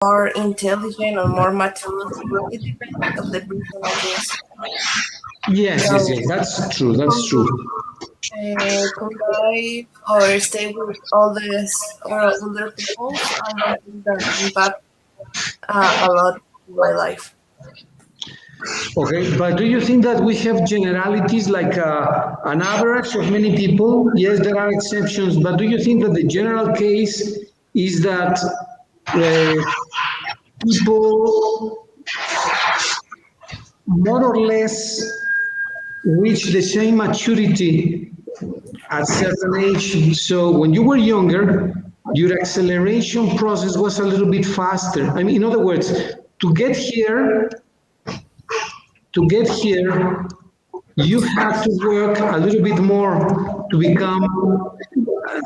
more intelligent or more mature. It depends of the person, I guess. Yes, yes, So, yes. That's true. That's true. convive or stay with all this or older people, I don't think that impact a lot in my life. Okay, but do you think that we have generalities like an average of many people? Yes, there are exceptions, but do you think that the general case is that people more or less reach the same maturity at certain age? So when you were younger, your acceleration process was a little bit faster. I mean, in other words, to get here, to get here, you have to work a little bit more to become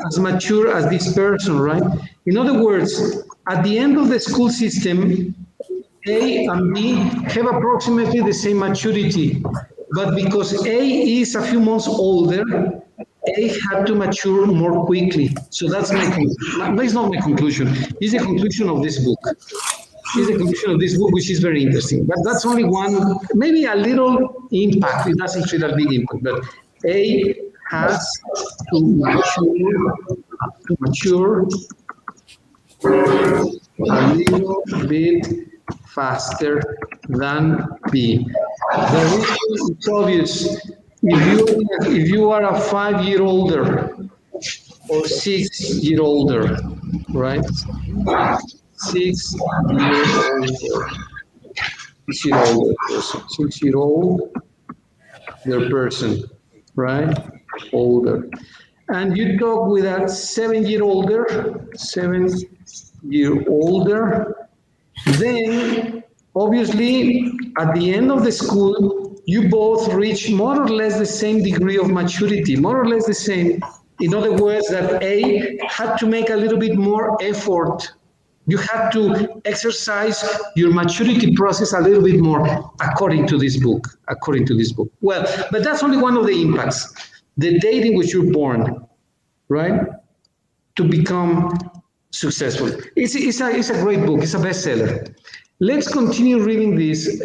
as mature as this person, right? In other words, at the end of the school system, A and B have approximately the same maturity, but because A is a few months older, A had to mature more quickly. So that's my conclusion. That's not my conclusion. It's the conclusion of this book. Is the conclusion of this book, which is very interesting. But that's only one, maybe a little impact. It doesn't create a big impact, but A has to mature a little bit faster than B. The reason is obvious. If you are a 5 year older or 6 year older, right? 6 year older, 6 year older person, 6 year old their person, right? Older. And you talk with a 7 year older, 7 year older, then obviously at the end of the school, you both reach more or less the same degree of maturity, more or less the same. In other words, that A had to make a little bit more effort. You have to exercise your maturity process a little bit more, according to this book. According to this book. Well, but that's only one of the impacts. The date in which you're born, right? To become successful. It's a great book. It's a bestseller. Let's continue reading this.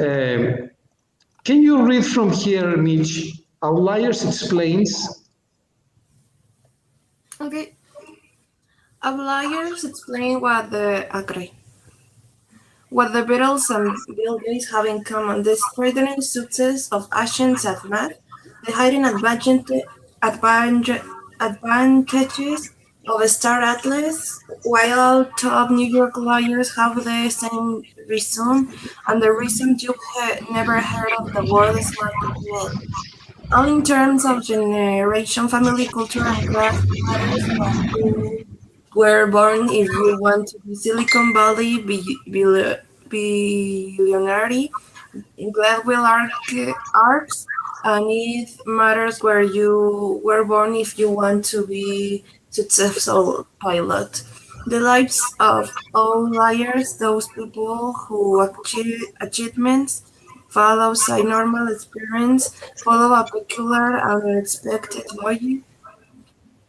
Can you read from here, Mitch? Outliers explains. Okay. Outliers explain what the Beatles and Bill Gates have in common: the extraordinary success of Asians at math, the hidden advantages of star athletes, while top New York lawyers have the same reason, and the reason you never heard of the world's smartest man. All in terms of generation, family, culture, and class matters what you were born. If you want to be Silicon Valley billionaire, Gladwell Arcs, and it matters where you were born if you want to be successful pilot. The lives of all liars, those people who achieve achievements, follow a normal experience, follow a peculiar and unexpected logic,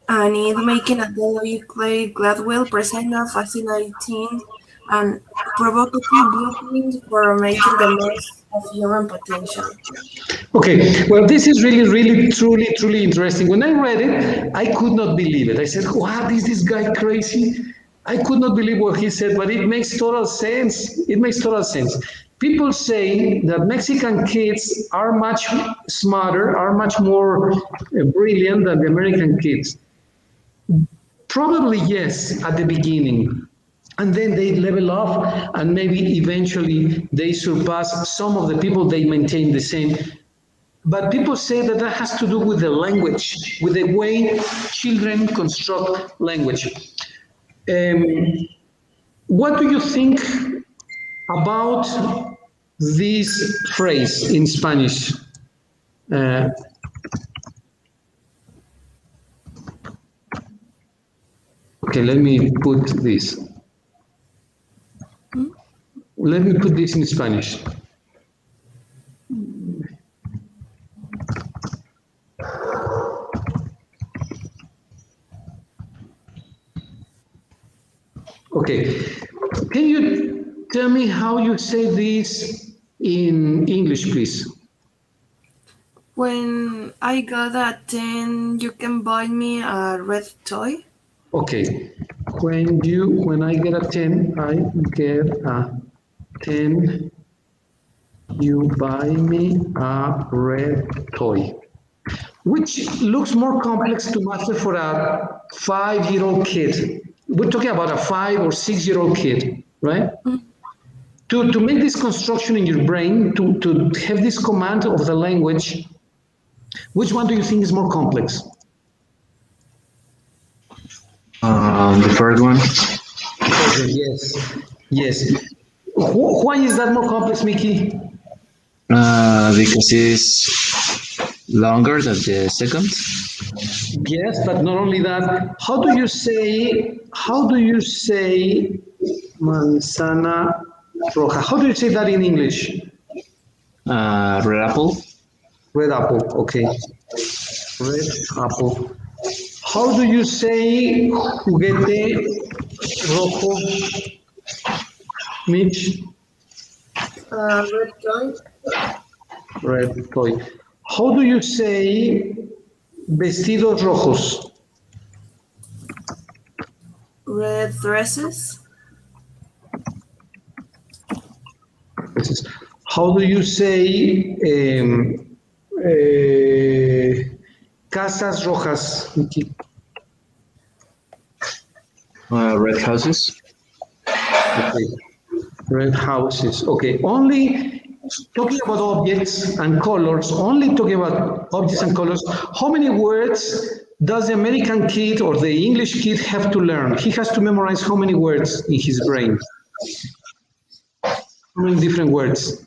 and it making a Deloitte Clay Gladwell present a fascinating and provocative blueprint for making the most of human potential. Okay, well, this is really, really, truly, truly interesting. When I read it, I could not believe it. I said, "What is this guy crazy?" I could not believe what he said, but it makes total sense. It makes total sense. People say that Mexican kids are much smarter, are much more brilliant than the American kids. Probably yes, at the beginning. And then they level up and maybe eventually they surpass some of the people they maintain the same. But people say that that has to do with the language, with the way children construct language. Um, what do you think about this phrase in Spanish? Uh, okay, let me put this. Let me put this in Spanish. Okay, can you tell me how you say this in English, please. When I got a 10, you can buy me a red toy. Okay. When I get a 10, I get a 10, you buy me a red toy. Which looks more complex to master for a 5-year-old kid. We're talking about a 5 or 6-year-old kid, right? To make this construction in your brain, to have this command of the language, which one do you think is more complex? The first one, Yes, yes. Why is that more complex, Mickey? because it's longer than the second. Yes, but not only that. How do you say manzana roja? How do you say that in English? Red apple, Red apple. Okay. Red apple. How do you say juguete rojo, Mitch? Red toy. Red toy. How do you say vestidos rojos? Red dresses. How do you say casas rojas, Mickey? red houses, Okay. Red houses. Okay. Only talking about objects and colors, only talking about objects and colors, how many words does the American kid or the English kid have to learn? He has to memorize how many words in his brain? How many different words?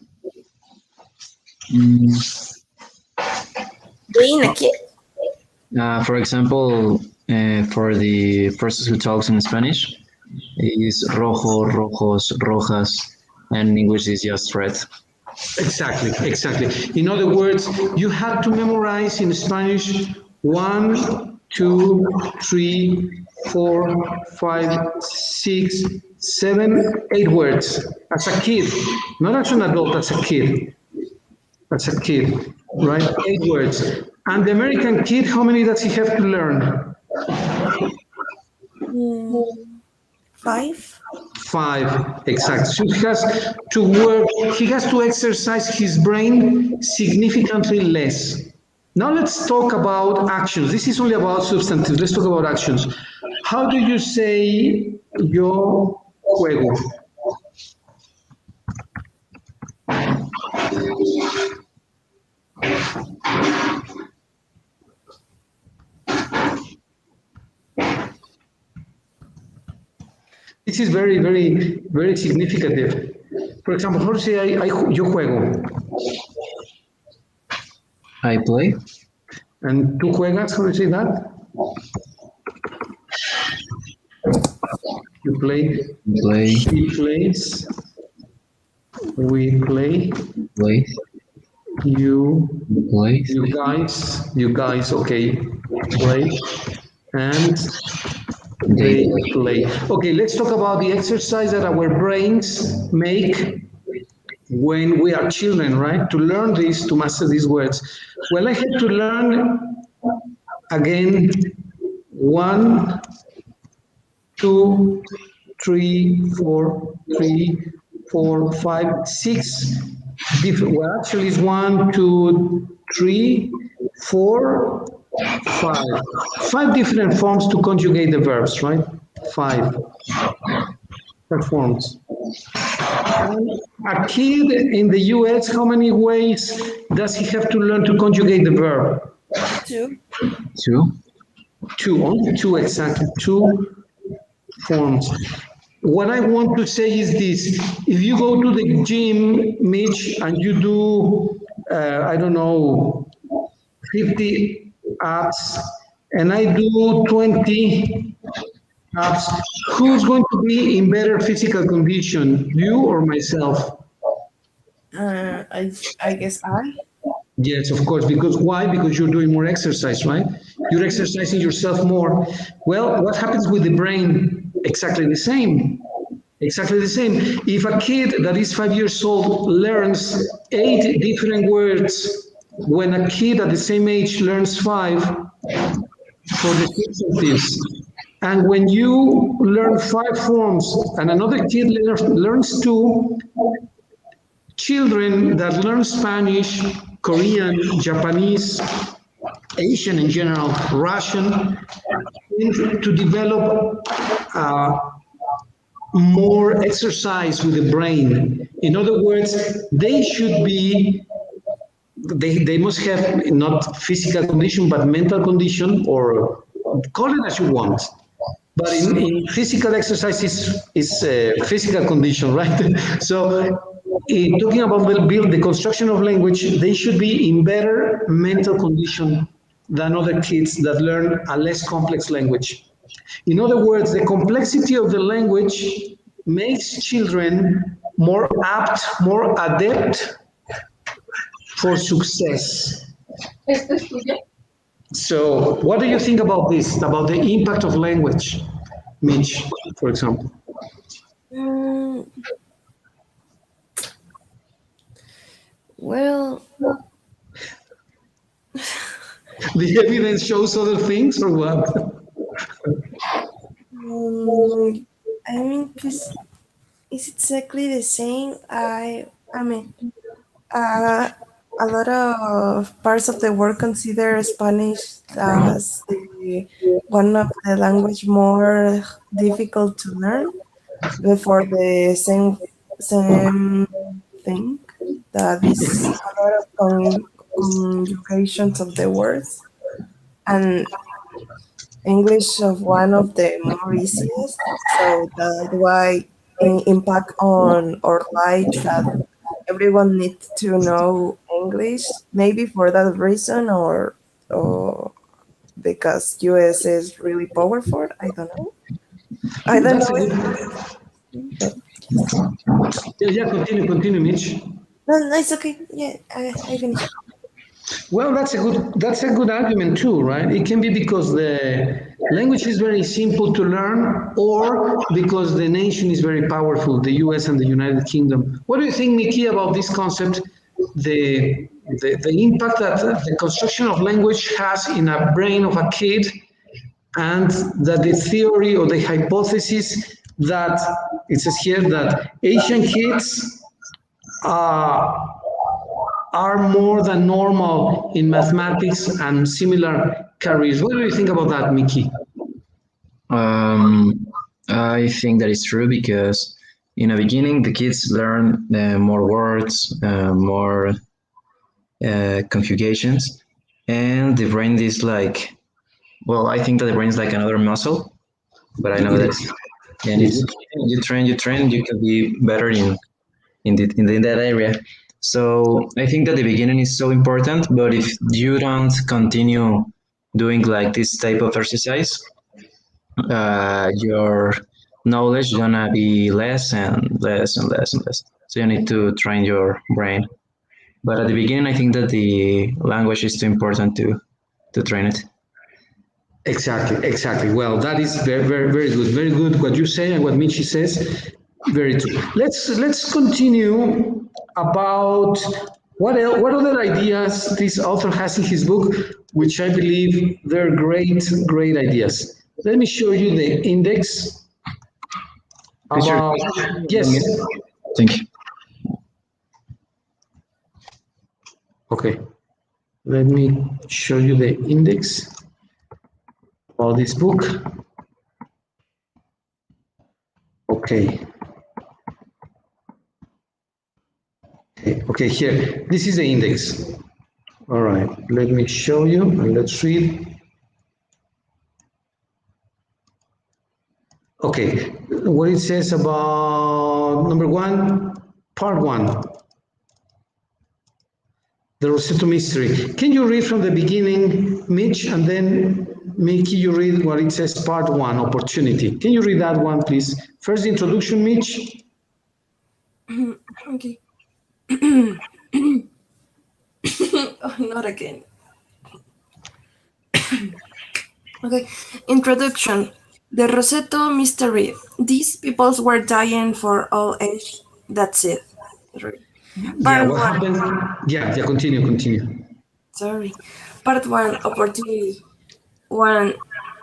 Being a kid. For example, for the person who talks in Spanish, is rojo, rojos, rojas, and in English is just red. Exactly, exactly. In other words, you have to memorize in Spanish 1, 2, 3, 4, 5, 6, 7, 8 words as a kid, not as an adult, as a kid. As a kid, right? 8 words. And the American kid, how many does he have to learn? Mm, 5. 5, exactly. So he has to work, he has to exercise his brain significantly less. Now let's talk about actions. This is only about substantives. Let's talk about actions. How do you say yo juego? This is very, very, very significant. For example, how do you say yo juego? I play, And tú juegas, how do you say that? You play, play, he plays, we play, play, you, play, you guys, okay, play, and they they play. play. Okay, let's talk about the exercise that our brains make when we are children, right? To learn this, to master these words. Well, I had to learn again 1, 2, 3, 4, 3, 4, 5, 6 different. Well, actually, it's 1, 2, 3, 4, 5. 5 different forms to conjugate the verbs, right? 5 forms. A kid in the US, how many ways does he have to learn to conjugate the verb? 2. 2, 2, only 2 exactly, 2 forms. What I want to say is this: if you go to the gym, Mitch, and you do, I don't know, 50 abs, and I do 20 abs, who's going to be in better physical condition, you or myself? I guess I. Yes, of course. Because why? Because you're doing more exercise, right? You're exercising yourself more. Well, what happens with the brain? Exactly the same. Exactly the same. If a kid that is 5 years old learns 8 different words, when a kid at the same age learns five for the substantives, and when you learn five forms and another kid learns two, children that learn Spanish, Korean, Japanese, Asian in general, Russian, tend to develop more exercise with the brain. In other words, they should be, they must have not physical condition, but mental condition, or call it as you want. But in physical exercise is physical condition, right? So talking about the construction of language, they should be in better mental condition than other kids that learn a less complex language. In other words, the complexity of the language makes children more apt, more adept for success. So, what do you think about this, about the impact of language, Mitch, for example? Mm, well, The evidence shows other things, or what? mm, I mean, it's exactly the same. I mean, uh, a lot of parts of the world consider Spanish as one of the language more difficult to learn. Before the same thing, that is a lot of conjugations of the words, and English of one of the more easiest. So that's why impact on our life that everyone needs to know English. Maybe for that reason, or because US is really powerful. I don't know. I don't That's know a it, good. but yes. Yeah, yeah, continue, Mitch. No, no, it's okay. Yeah, I finished. Well, that's a good argument too, right? It can be because the language is very simple to learn, or because the nation is very powerful, the U.S. and the United Kingdom. What do you think, Mickey, about this concept? The impact that the construction of language has in a brain of a kid, and that the theory or the hypothesis that it says here that Asian kids uh, are more than normal in mathematics and similar careers. What do you think about that, Mickey? Um, I think that is true because in the beginning the kids learn more words, more conjugations, and the brain is like, well, I think that the brain is like another muscle, but I know It that, is. and it's you train, you can be better in that area. So I think that the beginning is so important, but if you don't continue doing like this type of exercise, your knowledge gonna be less and less and less and less. So you need to train your brain. But at the beginning, I think that the language is too important to train it. Exactly, exactly. Well, that is very, very, very good. Very good what you say and what Michi says. Very true. Let's continue about what other ideas this author has in his book, which I believe they're great, great ideas. Let me show you the index Please repeat about, one yes, minute. Thank you. okay. Let me show you the index of this book. Okay. Okay, here. This is the index. All right. Let me show you and let's read. Okay. What it says about number one, part one, the Rossetto mystery. Can you read from the beginning, Mitch, and then Mickey, you read what it says, part one, opportunity. Can you read that one, please? First, the introduction, Mitch. Okay. Oh, not again. Okay. Introduction. The Roseto mystery. These peoples were dying for old age. That's it. Sorry. Yeah, Part what one. happened? Yeah, yeah, continue, continue. Sorry. Part one. Opportunity. One.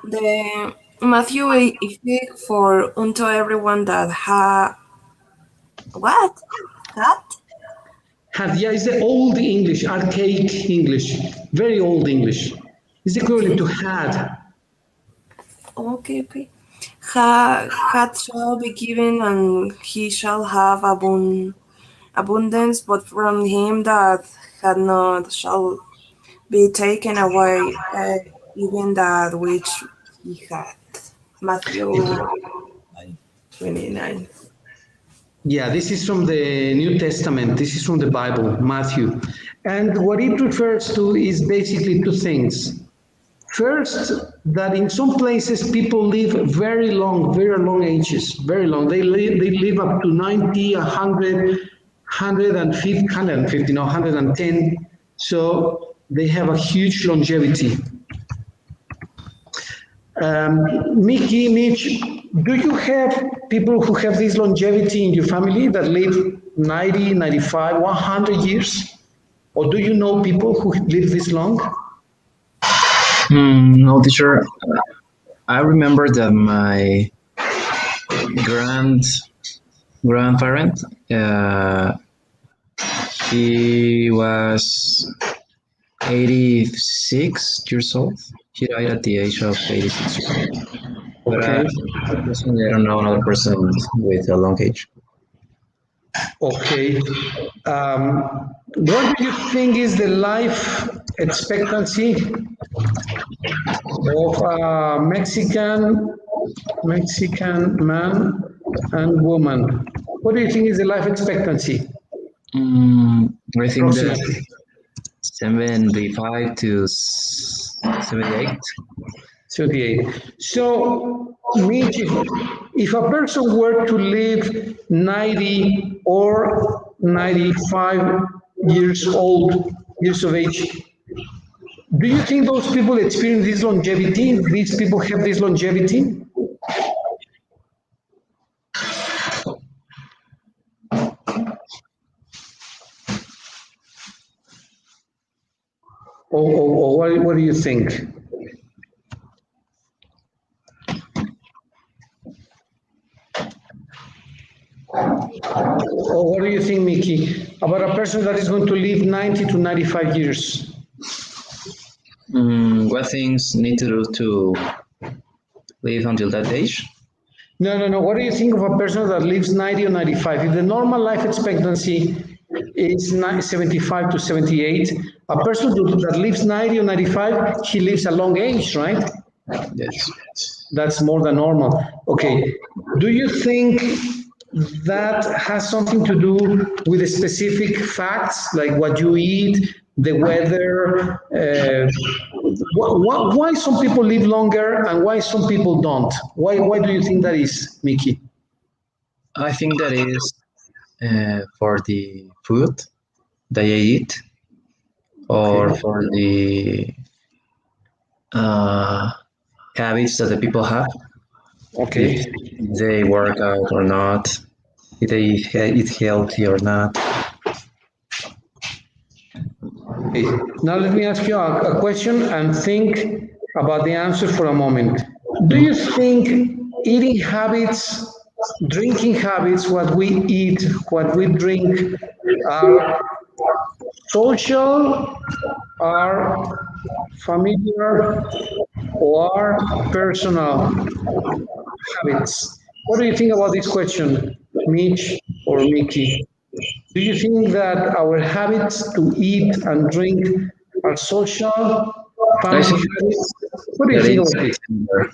The Matthew effect for unto everyone that what? That? Had, yeah, it's the old English, archaic English, very old English. It's equivalent Okay. to had. Okay, okay. Had shall be given, and he shall have abundance, but from him that had not shall be taken away, even that which he had. Matthew 29. Yeah, this is from the New Testament. This is from the Bible, Matthew. And what it refers to is basically two things. First, that in some places people live very long ages, very long. They live up to 90, 100, 150, no, 110. So they have a huge longevity. Mickey, Mitch, do you have people who have this longevity in your family that live 90, 95, 100 years? Or do you know people who live this long? No, teacher. I remember that my grand grandparent, uh, he was 86 years old. He died at the age of 86 years old. But Okay, personally, I don't know another person with a long age. okay. What do you think is the life expectancy of a Mexican man and woman? What do you think is the life expectancy I think that approximately? 75 to 78. 38. So, Mitch, if a person were to live 90 or 95 years of age, do you think those people experience this longevity? These people have this longevity? Or what do you think? Or what do you think, Mickey, about a person that is going to live 90 to 95 years? What things need to do to live until that age? No, no, no. What do you think of a person that lives 90 or 95? If the normal life expectancy is 75 to 78, a person that lives 90 or 95, he lives a long age, right? Yes. That's more than normal. Okay. Do you think that has something to do with the specific facts, like what you eat, the weather? Why some people live longer and why some people don't? Why do you think that is, Mickey? I think that is for the food that I eat or Okay. for the uh, habits that the people have, if Okay. they work out or not, if they eat healthy or not. Okay. Now let me ask you a question and think about the answer for a moment. Do you think eating habits, drinking habits, what we eat, what we drink, are social, are familiar, or personal habits? What do you think about this question, Mitch or Mickey? Do you think that our habits to eat and drink are social, I family think habits? What do you that think it's about this? similar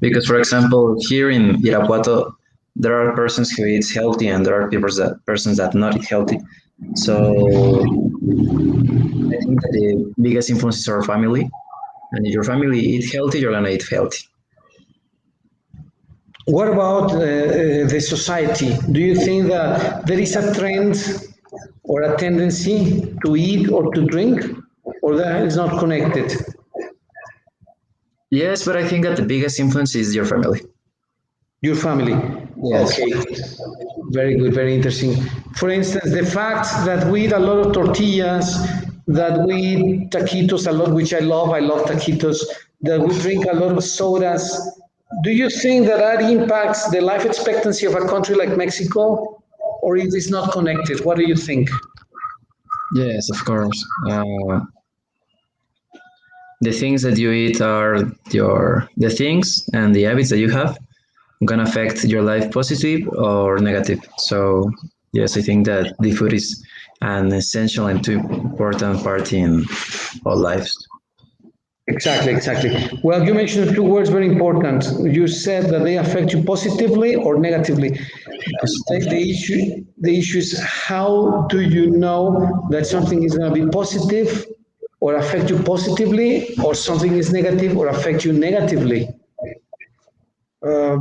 because, for example, here in Irapuato, there are persons who eat healthy and there are persons that not eat healthy. So I think that the biggest influence is our family. And if your family eat healthy, you're gonna eat healthy. What about the society? Do you think that there is a trend or a tendency to eat or to drink, or that is not connected? Yes, but I think that the biggest influence is your family. Your family. Yes. Okay, very good, very interesting. For instance, the fact that we eat a lot of tortillas, that we eat taquitos a lot, which I love taquitos, that we drink a lot of sodas. Do you think that that impacts the life expectancy of a country like Mexico, or it is not connected? What do you think? Yes, of course. The things that you eat are the things and the habits that you have gonna affect your life positive or negative. So yes, I think that the food is an essential and too important part in our lives. Exactly, exactly. Well, you mentioned two words very important. You said that they affect you positively or negatively. The issue is how do you know that something is going to be positive or affect you positively, or something is negative or affect you negatively? uh,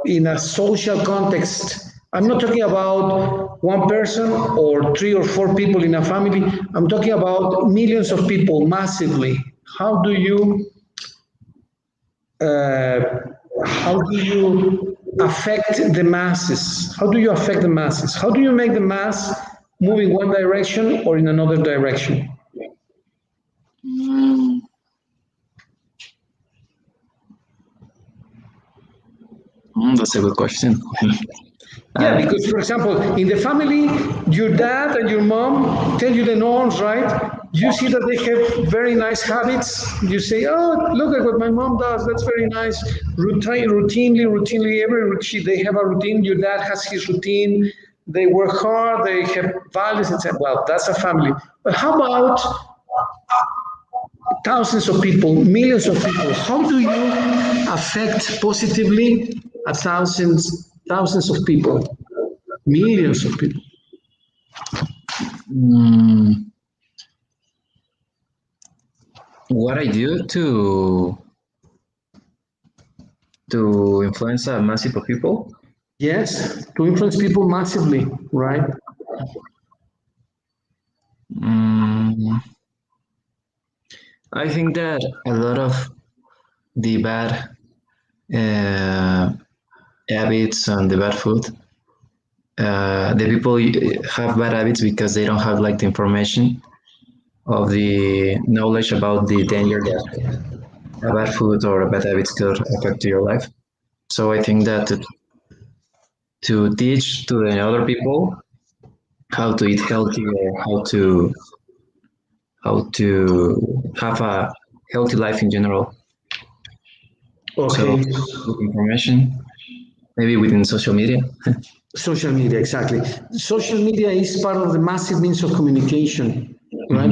in a social context. I'm not talking about one person or three or four people in a family. I'm talking about millions of people massively. How do you uh, how do you affect the masses? How do you affect the masses? How do you make the mass move in one direction or in another direction? That's a good question. Yeah, And because for example, in the family, your dad and your mom tell you the norms, right? You see that they have very nice habits. You say, "Oh, look at what my mom does. That's very nice." Routinely, every routine they have a routine. Your dad has his routine. They work hard. They have values, etc. Well, that's a family. But how about thousands of people, millions of people? How do you affect positively a thousands of people? Millions of people. mm, what I do to influence a massive of people, Yes, to influence people massively, right? mm, I think that a lot of the bad uh, habits and the bad food, the people have bad habits because they don't have like the information of the knowledge about the danger that a bad food or a bad habits could affect your life. So I think that to teach to the other people how to eat healthy or how to have a healthy life in general. So Okay. with information, maybe within social media. Social media, exactly. Social media is part of the massive means of communication, right?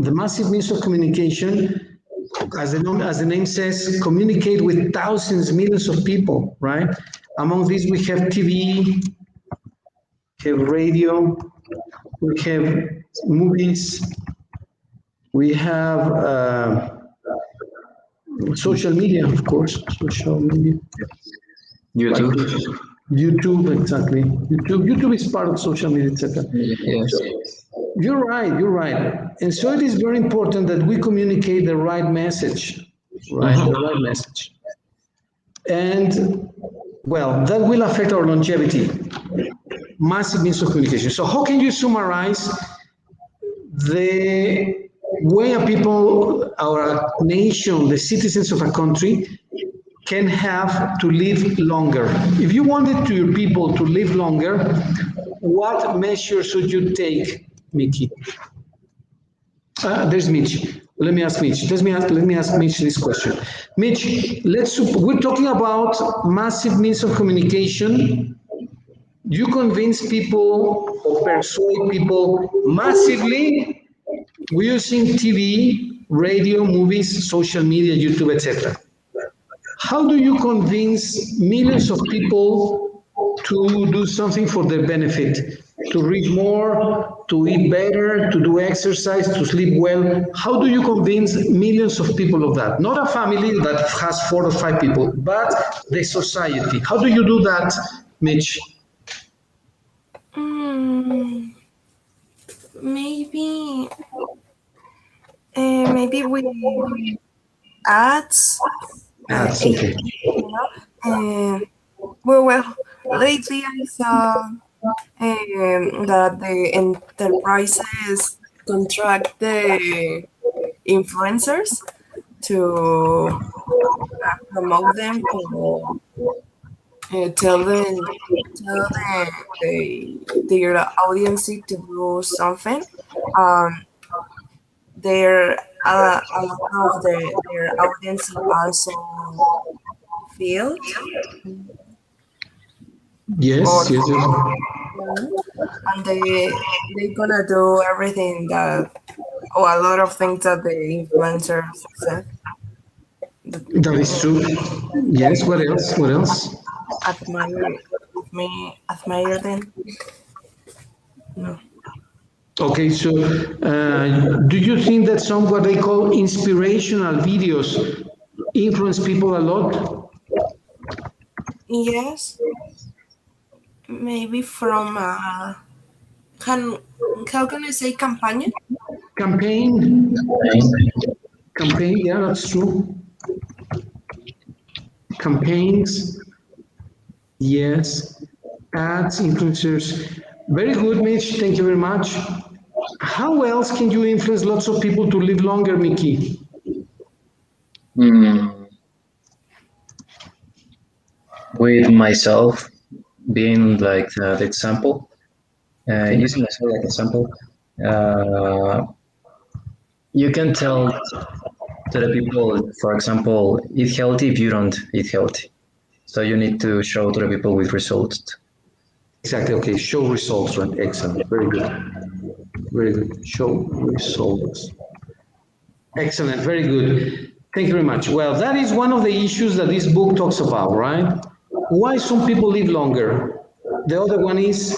The massive means of communication, as the name says, communicate with thousands, millions of people, right? Among these, we have TV, have radio, we have movies, we have social media, of course, social media. Like YouTube. YouTube, exactly. YouTube is part of social media, etc. So Yes. you're right, you're right. And so it is very important that we communicate the right message, right? The Mhm. right message. And well, that will affect our longevity. Massive means of communication. So how can you summarize the way a people, our nation, the citizens of a country can have to live longer? If you wanted to your people to live longer, what measures should you take, Mickey? There's Mitch. Let me ask Mitch. Let me ask Mitch this question. Mitch, we're talking about massive means of communication. You convince people or persuade people massively using TV, radio, movies, social media, YouTube, etc. How do you convince millions of people to do something for their benefit? To read more, to eat better, to do exercise, to sleep well? How do you convince millions of people of that? Not a family that has four or five people, but the society. How do you do that, Mitch? Mm, maybe with ads. Ads, okay. 18, you know. And well, lately I saw that the enterprises contract the influencers to promote them or tell their audience to do something. Um, a lot of their audience also field or Yes, yes, yes. and they gonna do everything that or a lot of things that the influencers said. That, That is uh, true. Yes, what else? What else? admire admire them. No. Okay, so do you think that some what they call inspirational videos influence people a lot? Yes, maybe from can how can I say campaign? Campaign, campaign, yeah, that's true. Campaigns, yes. Ads, influencers. Very good, Mitch. Thank you very much. How else can you influence lots of people to live longer, Mickey? Mm, with myself being like the example, Okay. using myself like example, uh, you can tell to the people, for example, eat healthy if you don't eat healthy. So you need to show to the people with results. Exactly. Okay. Show results, right? Excellent. Very good. Very good. Show results. Excellent. Very good. Thank you very much. Well, that is one of the issues that this book talks about, right? Why some people live longer. The other one is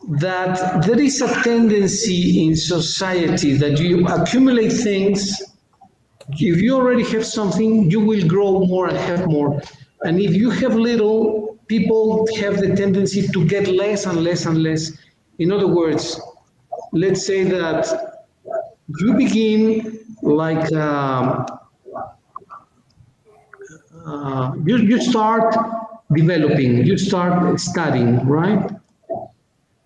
that there is a tendency in society that you accumulate things. If you already have something, you will grow more and have more. And if you have little, people have the tendency to get less and less and less. In other words, let's say that you begin like you start developing, you start studying, right?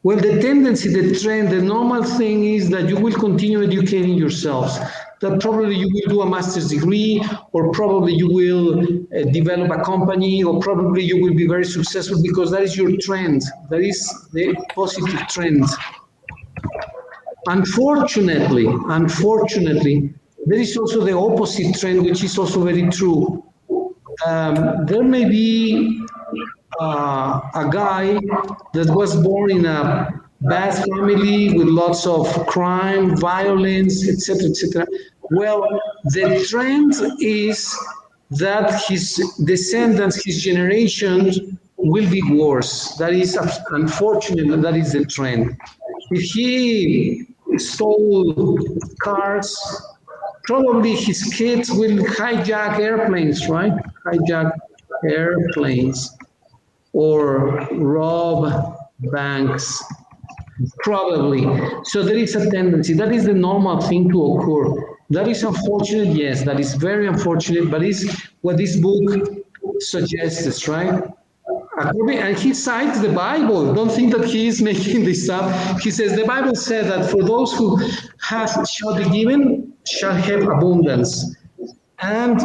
Well, the tendency, the trend, the normal thing is that you will continue educating yourselves. That probably you will do a master's degree, or probably you will develop a company, or probably you will be very successful because that is your trend. That is the positive trend. Unfortunately, there is also the opposite trend, which is also very true. There may be a guy that was born in a bad family with lots of crime, violence, etc., etc. Well, the trend is that his descendants, his generation, will be worse. That is unfortunate, and that is the trend. If he stole cars, probably his kids will hijack airplanes, right? Hijack airplanes or rob banks, probably. So there is a tendency. That is the normal thing to occur. That is unfortunate, yes, that is very unfortunate, but it's what this book suggests, right? And he cites the Bible. Don't think that he is making this up. He says the Bible said that for those who have shall be given shall have abundance, and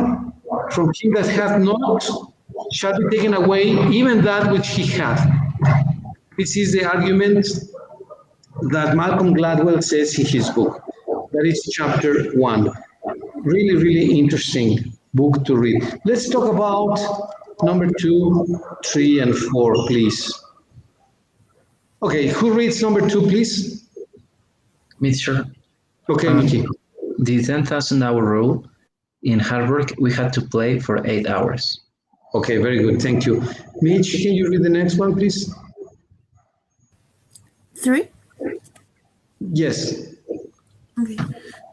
from him that hath not shall be taken away even that which he hath. This is the argument that Malcolm Gladwell says in his book. That is chapter 1. Really, really interesting book to read. Let's talk about number 2, 3, and 4, please. Okay, who reads number 2, please? Mixture. Okay, Um, Mickey. the 10,000 hour rule. In hard work, we had to play for 8 hours. Okay, very good. Thank you. Mitch, can you read the next one, please? Three. Yes, Okay.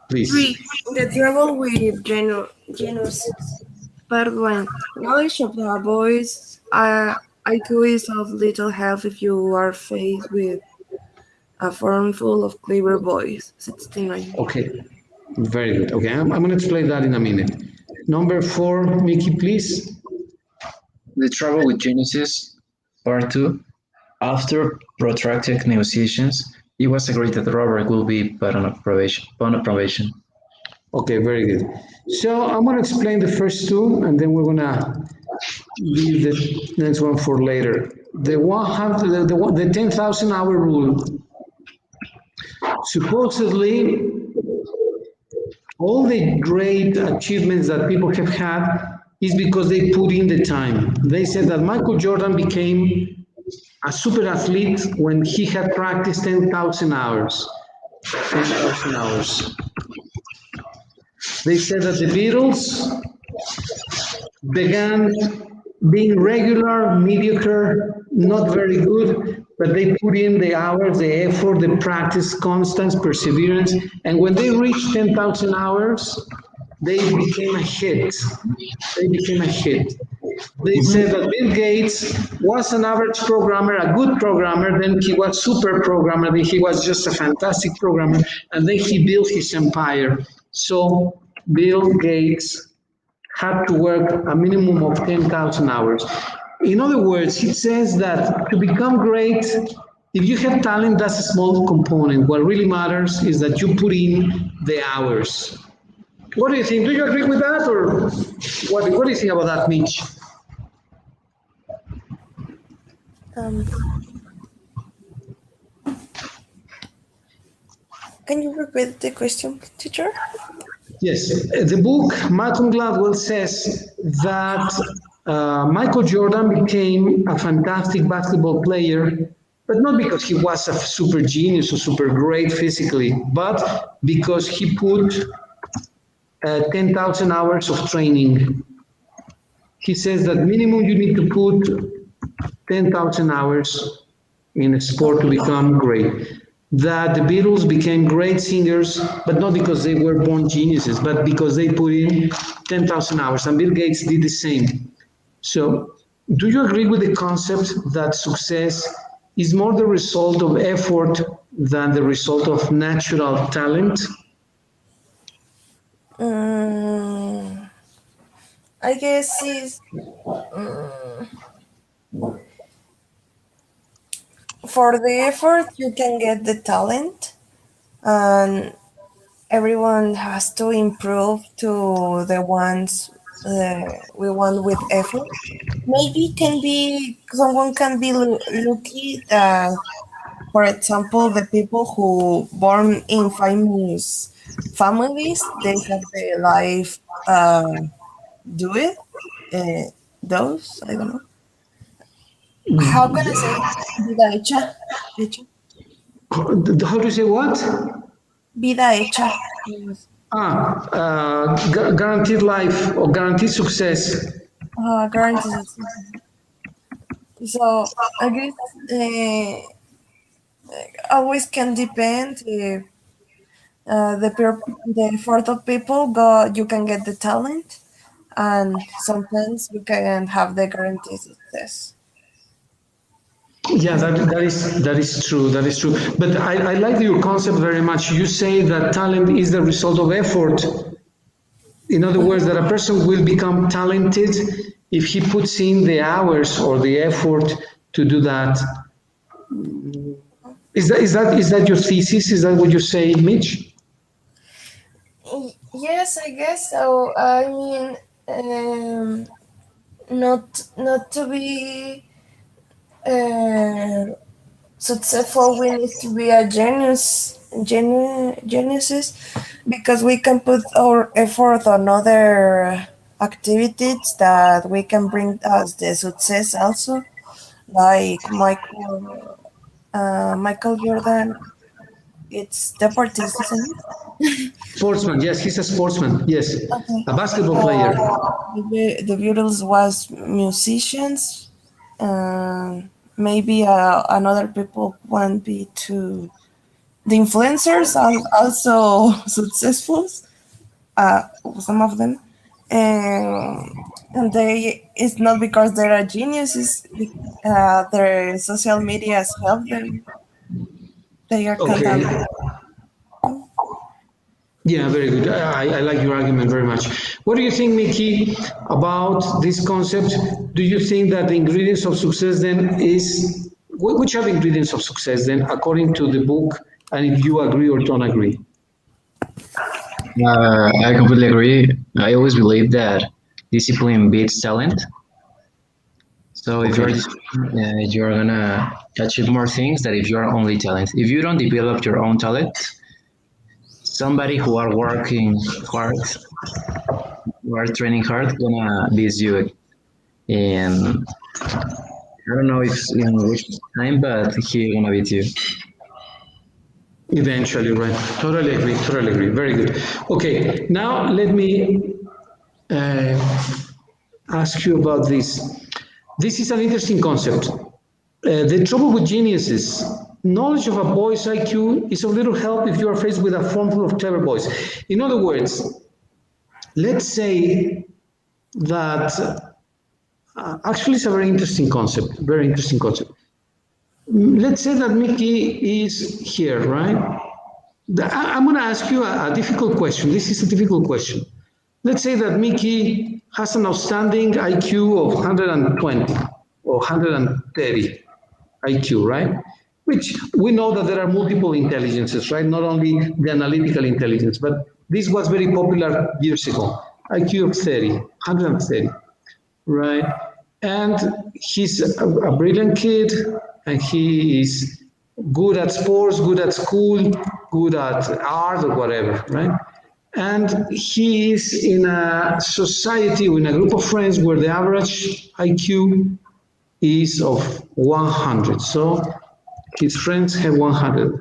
please. Three. The trouble with genus. Part one. Knowledge of the voice. IQ is of little help if you are faced with a form full of clever boys. 69. Okay, very good. Okay, I'm going to explain that in a minute. Number four, Mickey, please. The Trouble with Genesis, Part 2. After protracted negotiations, it was agreed that Robert will be put on probation. Okay, very good. So I'm going to explain the first two, and then we're going to leave the next one for later. The 100, the 10,000 hour rule. Supposedly, all the great achievements that people have had is because they put in the time. They said that Michael Jordan became a super athlete when he had practiced 10,000 hours. 10,000 hours. They said that the Beatles began being regular, mediocre, not very good, but they put in the hours, the effort, the practice, constant perseverance, and when they reached 10,000 hours, they became a hit. They became a hit. They said that Bill Gates was an average programmer, a good programmer, then he was super programmer, then he was just a fantastic programmer, and then he built his empire. So Bill Gates had to work a minimum of 10,000 hours. In other words, it says that to become great, if you have talent, that's a small component. What really matters is that you put in the hours. What do you think? Do you agree with that, or what do you think about that, Mitch? Um, can you repeat the question, teacher? Yes, the book Malcolm Gladwell says that Michael Jordan became a fantastic basketball player, but not because he was a super genius or super great physically, but because he put 10,000 hours of training. He says that minimum you need to put 10,000 hours in a sport to become great. That the Beatles became great singers, but not because they were born geniuses, but because they put in 10,000 hours. And Bill Gates did the same. So, do you agree with the concept that success is more the result of effort than the result of natural talent? Mm, I guess is for the effort you can get the talent, and everyone has to improve to the ones we want with effort. Maybe can be someone can be lucky that, for example, the people who born in famous families, they have their life do it. Those I don't know. How can I say vida hecha? Hecha? How do you say what? Vida hecha. Yes. Guaranteed life or guaranteed success. Guarantees. So I guess always can depend if the effort of people go. You can get the talent, and sometimes you can have the guaranteed success. Yeah, that is true. That is true. But I like your concept very much. You say that talent is the result of effort. In other words, that a person will become talented if he puts in the hours or the effort to do that. Is that your thesis? Is that what you say, Mitch? Yes, I guess so. I mean, not to be uh, successful, we need to be a geniuses, because we can put our effort on other activities that we can bring us the success also, like Michael Jordan. It's deportist, isn't it? Sportsman. Yes, he's a sportsman. Yes, Okay. a basketball player. The Beatles was musicians. Maybe another people want be to the influencers are also successful. Uh, some of them, and they it's not because they are geniuses. Their social medias help them. They are Okay. content. Yeah, very good. I like your argument very much. What do you think, Mickey, about this concept? Do you think that the ingredients of success then is, which are the ingredients of success then, according to the book, and if you agree or don't agree? I completely agree. I always believe that discipline beats talent. So if you're Okay. disciplined, you're gonna achieve more things than if you're only talent. If you don't develop your own talent, somebody who are working hard, who are training hard, gonna beat you. And I don't know if in which time, but he gonna beat you. Eventually, right. Totally agree. Totally agree. Very good. Okay. Now let me ask you about this. This is an interesting concept. The trouble with geniuses, knowledge of a boy's IQ is of little help if you are faced with a farm full of clever boys. In other words, let's say that actually it's a very interesting concept, very interesting concept. Let's say that Mickey is here, right? I'm going to ask you a difficult question. This is a difficult question. Let's say that Mickey has an outstanding IQ of 120 or 130 IQ, right? Which we know that there are multiple intelligences, right? Not only the analytical intelligence, but this was very popular years ago. IQ of 30, 130, right? And he's a brilliant kid, and he is good at sports, good at school, good at art or whatever, right? And he is in a society, in a group of friends where the average IQ is of 100. So his friends have 100.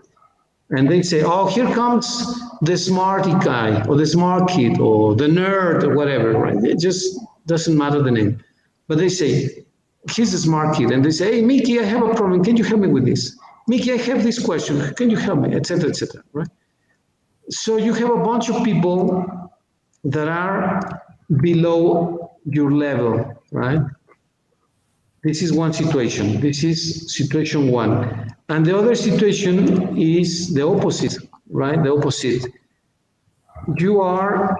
And they say, oh, here comes the smarty guy, or the smart kid, or the nerd, or whatever, right? It just doesn't matter the name. But they say, he's a smart kid. And they say, hey, Mickey, I have a problem. Can you help me with this? Mickey, I have this question. Can you help me? Etc. Etc. Right? So you have a bunch of people that are below your level, right? This is one situation. This is situation one. And the other situation is the opposite, right? The opposite. You are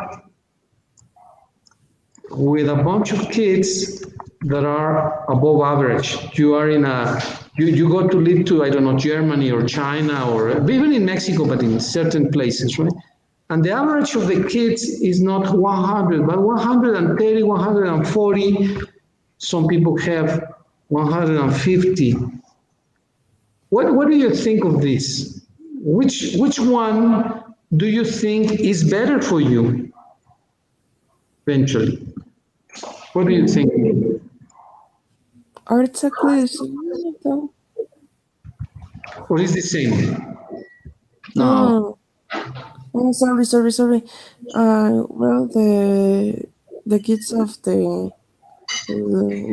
with a bunch of kids that are above average. You are in a, you go to live to, I don't know, Germany or China or even in Mexico, but in certain places, right? And the average of the kids is not 100, but 130, 140. Some people have 150. What do you think of this? Which one do you think is better for you eventually? What do you think? Are exactly the same though? Or is the same? No, No. Oh, sorry. Well, the kids of the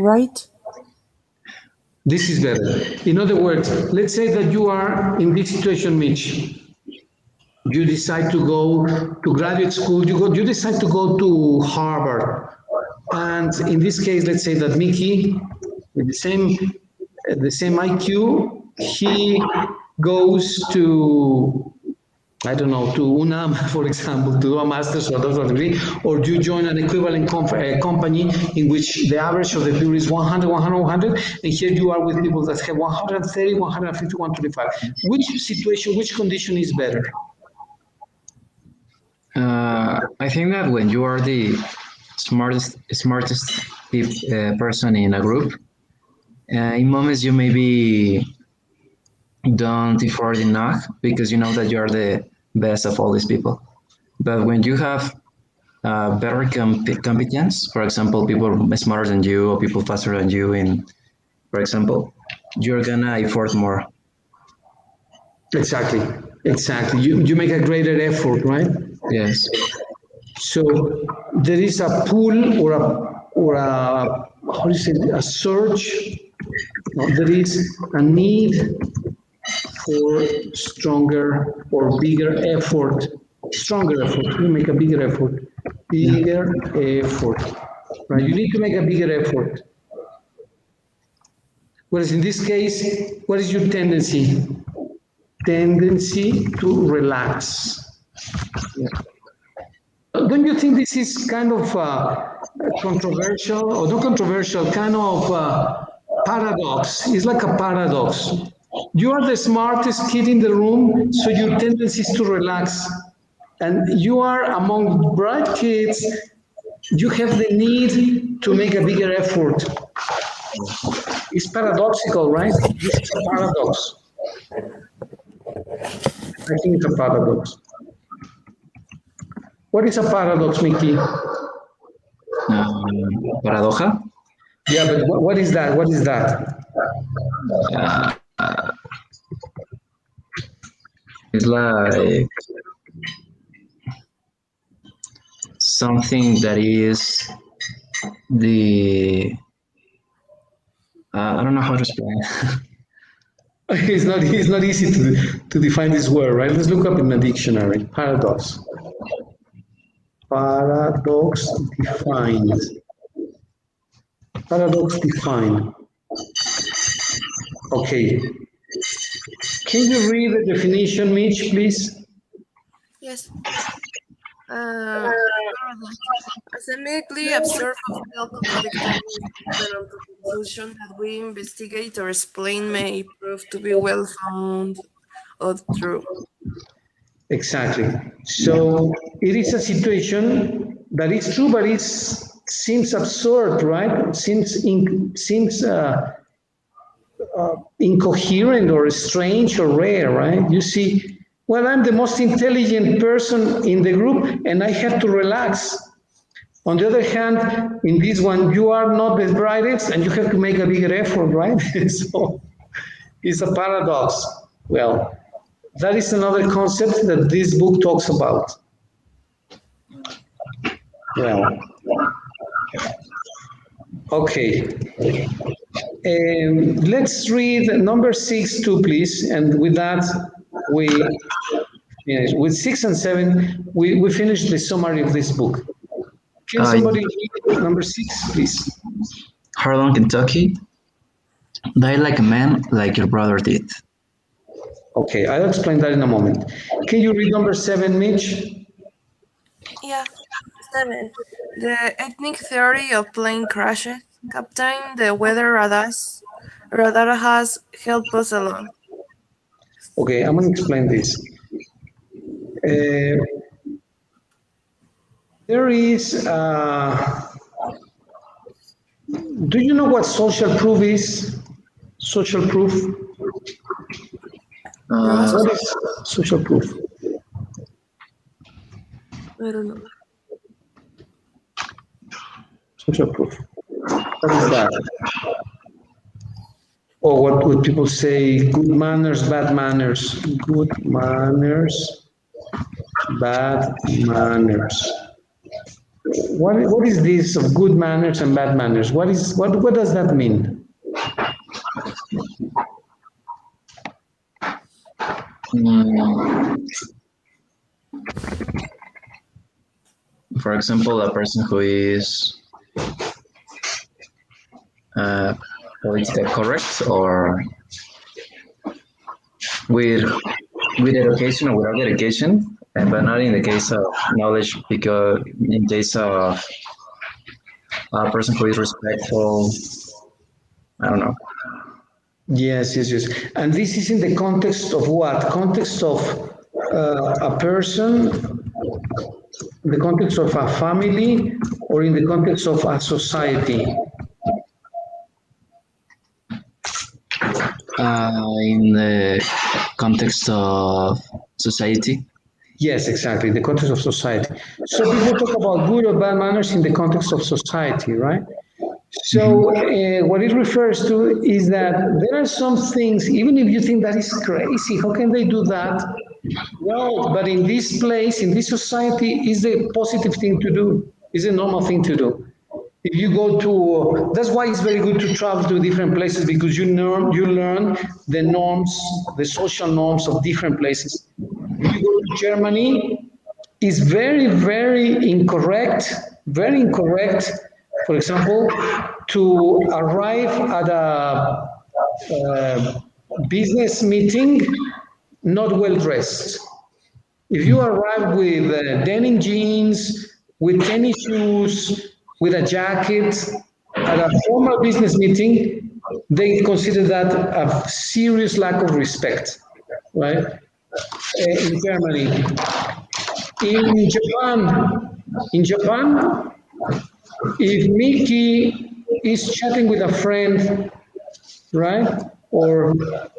right. This is better. In other words, let's say that you are in this situation, Mitch. You decide to go to graduate school. You decide to go to Harvard, and in this case, let's say that Mickey, with the same IQ, he goes to, I don't know, to UNAM, for example, to do a master's or doctoral degree, or you join an equivalent company in which the average of the people is 100, 100, 100, and here you are with people that have 130, 150, 125. Which situation, which condition is better? I think that when you are the smartest person in a group, in moments you maybe don't effort enough because you know that you are the best of all these people. But when you have better competence, for example, people smarter than you or people faster than you, in for example, you're gonna effort more. Exactly, exactly. You make a greater effort, right? Yes. So there is a pull or a how do you say it, a surge. No, there is a need for stronger or bigger effort, stronger effort. You make a Yeah. bigger effort, right? You need to make a bigger effort. Whereas in this case, what is your tendency? Tendency to relax. Yeah. don't you think this is kind of controversial, or not controversial, kind of paradox? It's like a paradox. You are the smartest kid in the room, so your tendency is to relax. And you are among bright kids, you have the need to make a bigger effort. It's paradoxical, right? This is a paradox. I think it's a paradox. What is a paradox, Mickey? Paradoja. Yeah, but what is that? What is that? It's like something that is the I don't know how to explain. It's not easy to define this word, right? Let's look up in the dictionary. Paradox. Paradox defined. Paradox defined. Okay. Can you read the definition, Mitch, please? Yes. Paradox. A seemingly absurd or self-contradictory statement of the conclusion that we investigate or explain may prove to be well-founded or true. Exactly. So it is a situation that is true, but it seems absurd, right? Seems incoherent or strange or rare, right? You see, well, I'm the most intelligent person in the group, and I have to relax. On the other hand, in this one, you are not the brightest, and you have to make a bigger effort, right? So it's a paradox. Well, that is another concept that this book talks about. Well, okay. Let's read number 6 too, please. And with that, we finish. With 6 and 7, we finish the summary of this book. Can Uh, somebody read number 6, please? Harlan, Kentucky. Die like a man, like your brother did. Okay, I'll explain that in a moment. Can you read number 7, Mitch? Yeah. 7. The ethnic theory of plane crashes. Captain, the weather radar has helped us along. Okay, I'm going to explain this. Uh, there is, do you know what social proof is? Social proof? Uh, Ross? What is social proof? I don't know. Social proof. What is that? Or what would people say? Good manners, bad manners. Good manners, bad manners. What is this of good manners and bad manners? What does that mean? mm, for example, a person who is uh, politically correct or with with education or without education, but not in the case of knowledge, because in case of a person who is respectful, I don't know. Yes, yes, yes. And this is in the context of what? Context of a person, the context of a family, or in the context of a society? In the context of society. Yes, exactly, the context of society. So people talk about good or bad manners in the context of society, right? Mhm. So what it refers to is that there are some things, even if you think that is crazy, how can they do that? Well, but in this place, in this society, is the positive thing to do, is a normal thing to do. If you go to, that's why it's very good to travel to different places, because you learn the norms, the social norms of different places. If you go to Germany, it's very incorrect, for example, to arrive at a business meeting not well dressed. If you arrive with denim jeans, with tennis shoes, with a jacket, at a formal business meeting, they consider that a serious lack of respect, right? In Germany, in Japan, if Mickey is chatting with a friend, right, or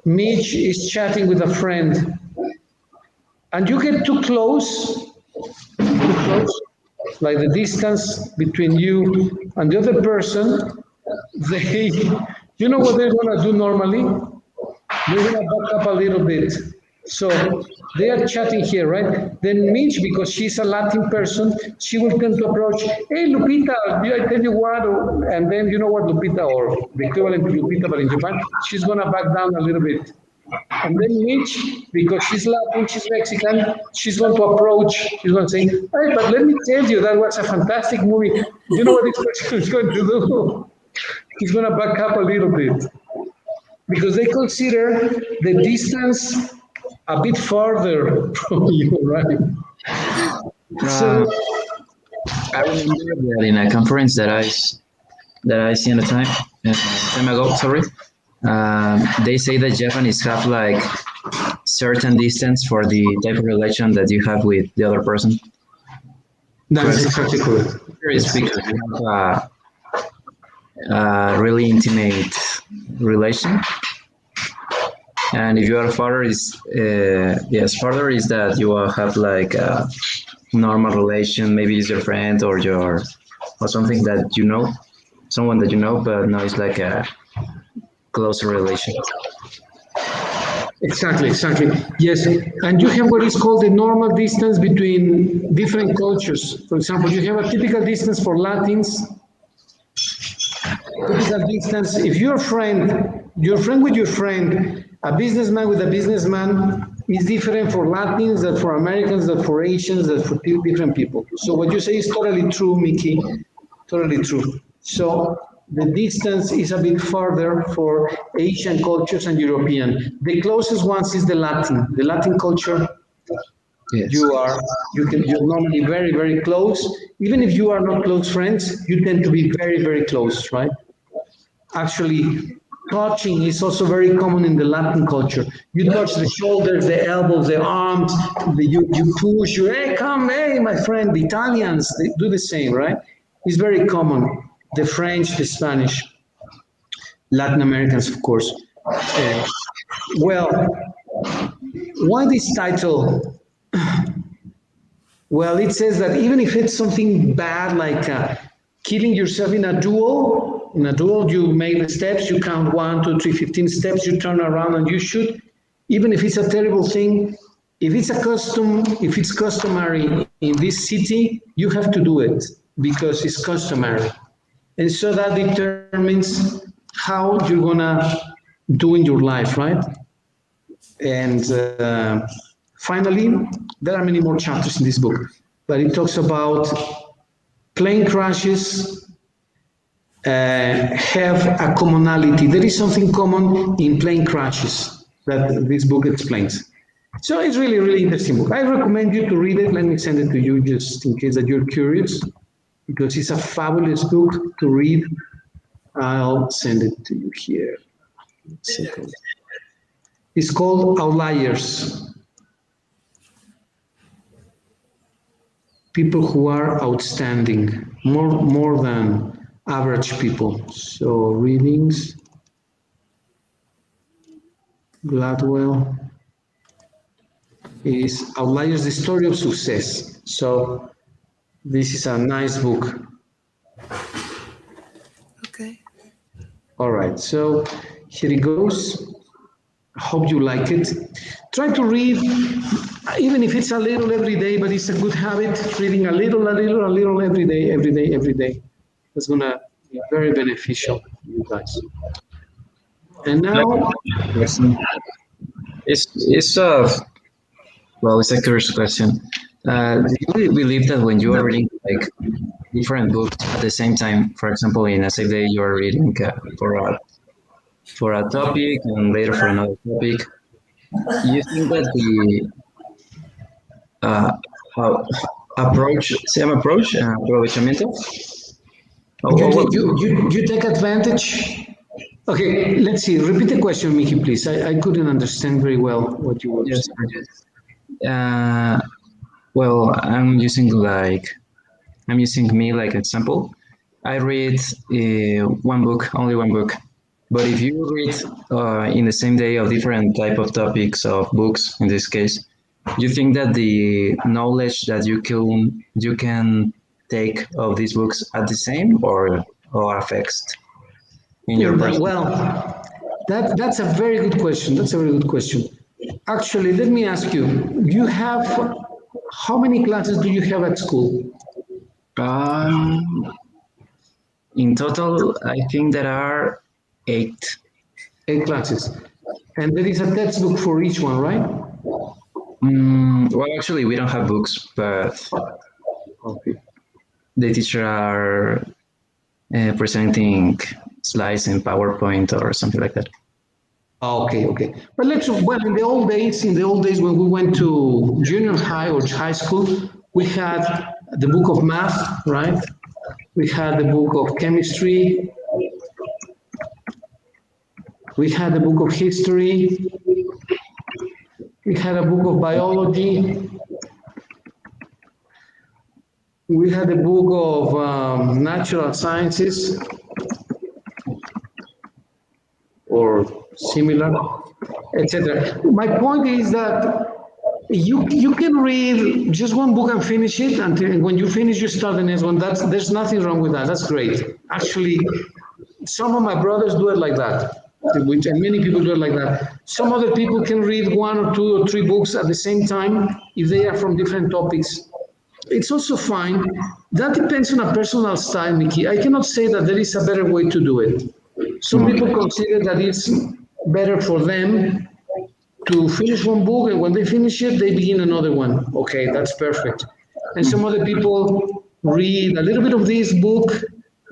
Mitch is chatting with a friend, and you get too close, like the distance between you and the other person, they, you know what they're gonna do normally? They're gonna back up a little bit. So they are chatting here, right? Then Mitch, because she's a Latin person, she will tend to approach, hey Lupita, I tell you what, and then you know what Lupita, or the equivalent to Lupita, but in Japan, she's gonna back down a little bit. And then Mitch, because she's Latin, she's Mexican, she's going to approach, she's going to say, hey, but let me tell you, that was a fantastic movie. You know what this person is going to do? He's going to back up a little bit because they consider the distance a bit farther from you, right? Uh, So, I remember that in a conference that I seen a time ago. Sorry, they say that Japanese have like certain distance for the type of relation that you have with the other person. that For is example, exactly correct. here is Yes. because you have a really intimate relation, and if you are father is yes, father is that you will have like a normal relation. Maybe it's your friend or your or something that you know, someone that you know, but now it's like a closer relation. Exactly, exactly. Yes, and you have what is called the normal distance between different cultures. For example, you have a typical distance for Latins, typical distance. If your friend with your friend, a businessman with a businessman is different for Latins than for Americans, than for Asians, than for different people. So what you say is totally true, Mickey. Totally true. So the distance is a bit farther for Asian cultures and European. The closest ones is the Latin. The Latin culture, Yes. you're normally very, very close. Even if you are not close friends, you tend to be very, very close, right? Actually, touching is also very common in the Latin culture. You touch the shoulders, the elbows, the arms, you push, hey, come, hey, my friend. The Italians, they do the same, right? It's very common. The French, the Spanish, Latin Americans, of course. Uh, well, why this title? Well, it says that even if it's something bad like killing yourself in a duel, you make the steps, you count 1, 2, 3, 15 steps, you turn around and you shoot. Even if it's a terrible thing, if it's customary in this city, you have to do it because it's customary. And so that determines how you're gonna do in your life, right? And finally, there are many more chapters in this book, but it talks about plane crashes have a commonality. There is something common in plane crashes that this book explains. So it's really, really interesting book. I recommend you to read it. Let me send it to you just in case that you're curious, because it's a fabulous book to read. I'll send it to you here. Second. It's called Outliers. People who are outstanding, more than average people. So readings, Gladwell is Outliers, the Story of Success. So this is a nice book. Okay. All right, so here it goes. Hope you like it. Try to read, even if it's a little every day, but it's a good habit, reading a little every day. It's gonna be very beneficial to you guys. And now, Question. It's well, it's a curious question. Do you believe that when you are reading like different books at the same time, for example, in a same day you are reading for a topic and later for another topic, you think that the uh, how Approach, same approach, aprovechamiento. You Oh, take well, you take advantage. Okay, let's see. Repeat the question, Mickey, please. I couldn't understand very well what you were yes, saying. yes. Well, I'm using me like example. I read one book, only one book. But if you read in the same day of different type of topics of books, in this case, you think that the knowledge that you can take of these books are the same or affects in your person? Well, that's a very good question. That's a very good question. Actually, let me ask you. You have how many classes do you have at school? Um, in total, I think there are eight. 8 classes, and there is a textbook for each one, right? Well, actually, we don't have books, but Okay. the teacher are presenting slides in PowerPoint or something like that. Okay, okay. But well, in the old days when we went to junior high or high school, we had the book of math, right? We had the book of chemistry, we had the book of history, we had a book of biology, we had the book of natural sciences or similar, etc. My point is that you can read just one book and finish it until when you finish you start the next one. There's nothing wrong with that. That's great. Actually, some of my brothers do it like that, which and many people do it like that. Some other people can read one or two or three books at the same time if they are from different topics. It's also fine. That depends on a personal style, Mickey. I cannot say that there is a better way to do it. Some people Okay. consider that it's better for them to finish one book, and when they finish it, they begin another one. Okay, that's perfect. And some other people read a little bit of this book,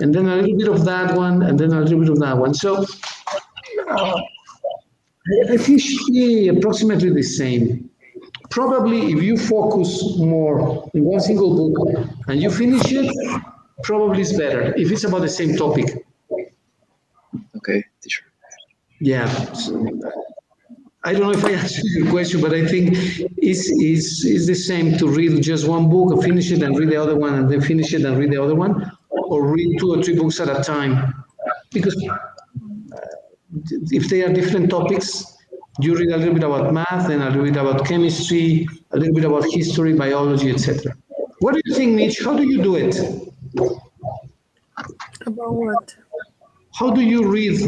and then a little bit of that one, and then a little bit of that one. So I think it should be approximately the same. Probably if you focus more in one single book and you finish it, probably it's better if it's about the same topic. Okay, teacher. Yeah. So I don't know if I answered your question, but I think it's the same to read just one book and finish it and read the other one and then finish it and read the other one, or read two or three books at a time. Because if they are different topics, you read a little bit about math and a little bit about chemistry, a little bit about history, biology, etc. What do you think, Mitch? How do you do it? About what? How do you read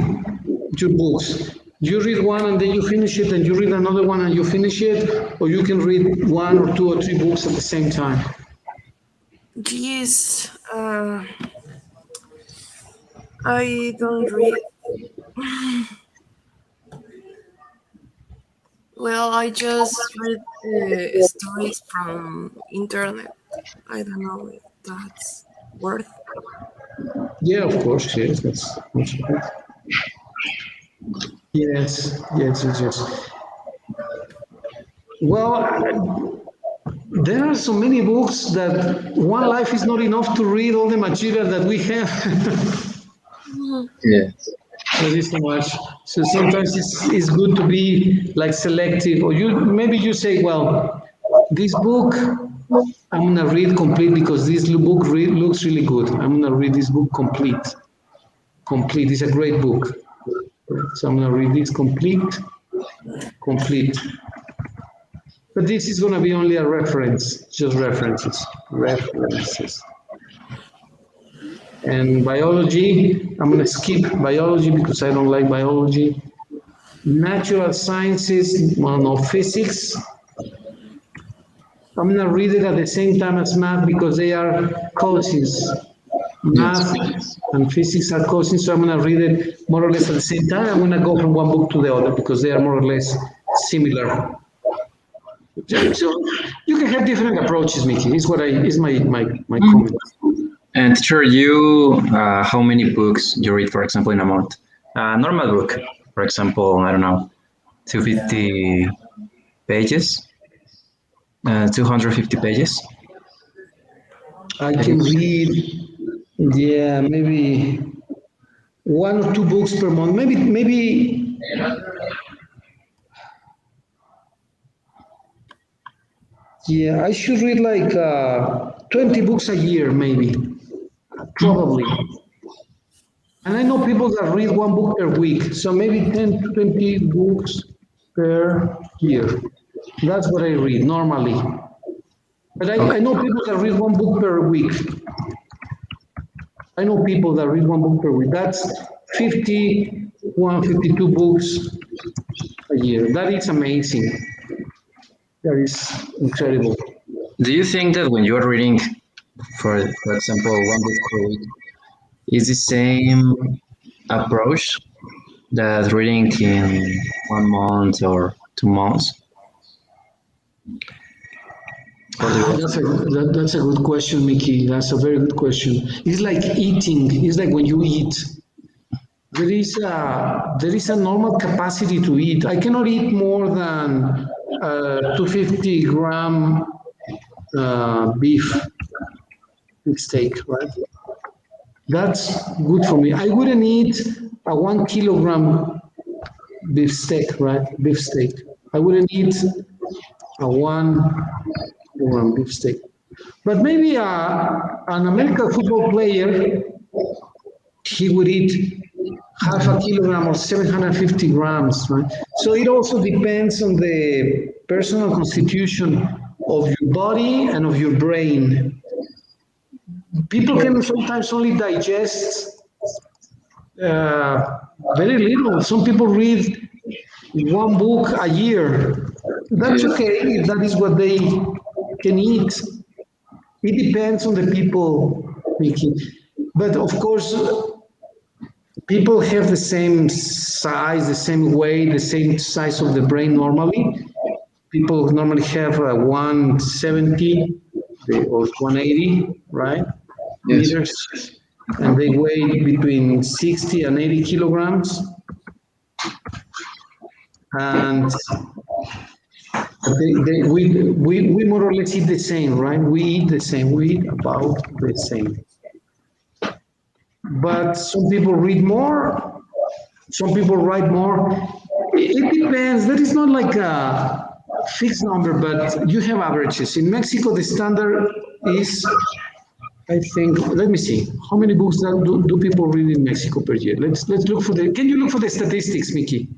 your books? You read one and then you finish it, and you read another one and you finish it, or you can read one or two or three books at the same time. Yes, I don't read. Well, I just read stories from internet. I don't know if that's worth. Yeah, of course, yes, that's good. Yes, yes, yes, yes. Well, there are so many books that one life is not enough to read all the material that we have. Yes. There is so much. So sometimes it's good to be like selective, or you maybe you say, well, this book I'm gonna read complete because this book looks really good. I'm gonna read this book complete. Complete. It's a great book. So I'm gonna read this complete. But this is gonna be only a reference, just references, references. And biology, I'm gonna skip biology because I don't like biology. Natural sciences, well, no, physics. I'm gonna read it at the same time as math because they are cousins. Yes. Math and physics are cousins, so I'm gonna read it more or less at the same time. I'm gonna go from one book to the other because they are more or less similar. So you can have different approaches, Mickey. Is my comment. And teacher, you how many books you read, for example, in a month? A normal book, for example, I don't know, 250 pages, 250 pages. I can read, yeah, maybe 1 or 2 books per month. Maybe, yeah, I should read like 20 books a year, maybe, probably. And I know people that read 1 book per week, so maybe 10 to 20 books per year. That's what I read normally. But I Okay. know people that read 1 book per week. I know people that read 1 book per week. That's 51, 52 books a year. That is amazing. That is incredible. Do you think that when you are reading, for example, one book per week, is the same approach that reading in 1 month or 2 months? Or do you have That's a good question, Mickey. That's a very good question. It's like eating. It's like when you eat. There is a normal capacity to eat. I cannot eat more than 250 gram beef steak, right? That's good for me. I wouldn't eat a 1 kilogram beef steak, right? Beef steak. I wouldn't eat a 1 kilogram beef steak. But maybe an American football player, he would eat half a kilogram or 750 grams, right? So it also depends on the personal constitution of your body and of your brain. People can sometimes only digest uh, very little. Some people read 1 book a year. That's okay if that is what they can eat. It depends on the people, Mickey. But of course, people have the same size, the same weight, the same size of the brain normally. People normally have 170 or 180, right? yes. Meters, and they weigh between 60 and 80 kilograms. And we more or less eat the same, right? We eat the same, we eat about the same. But some people read more, some people write more. It depends. There is not like a fixed number, but you have averages. In Mexico, the standard is, I think, let me see, how many books do people read in Mexico per year? Let's look for the. Can you look for the statistics, Mickey?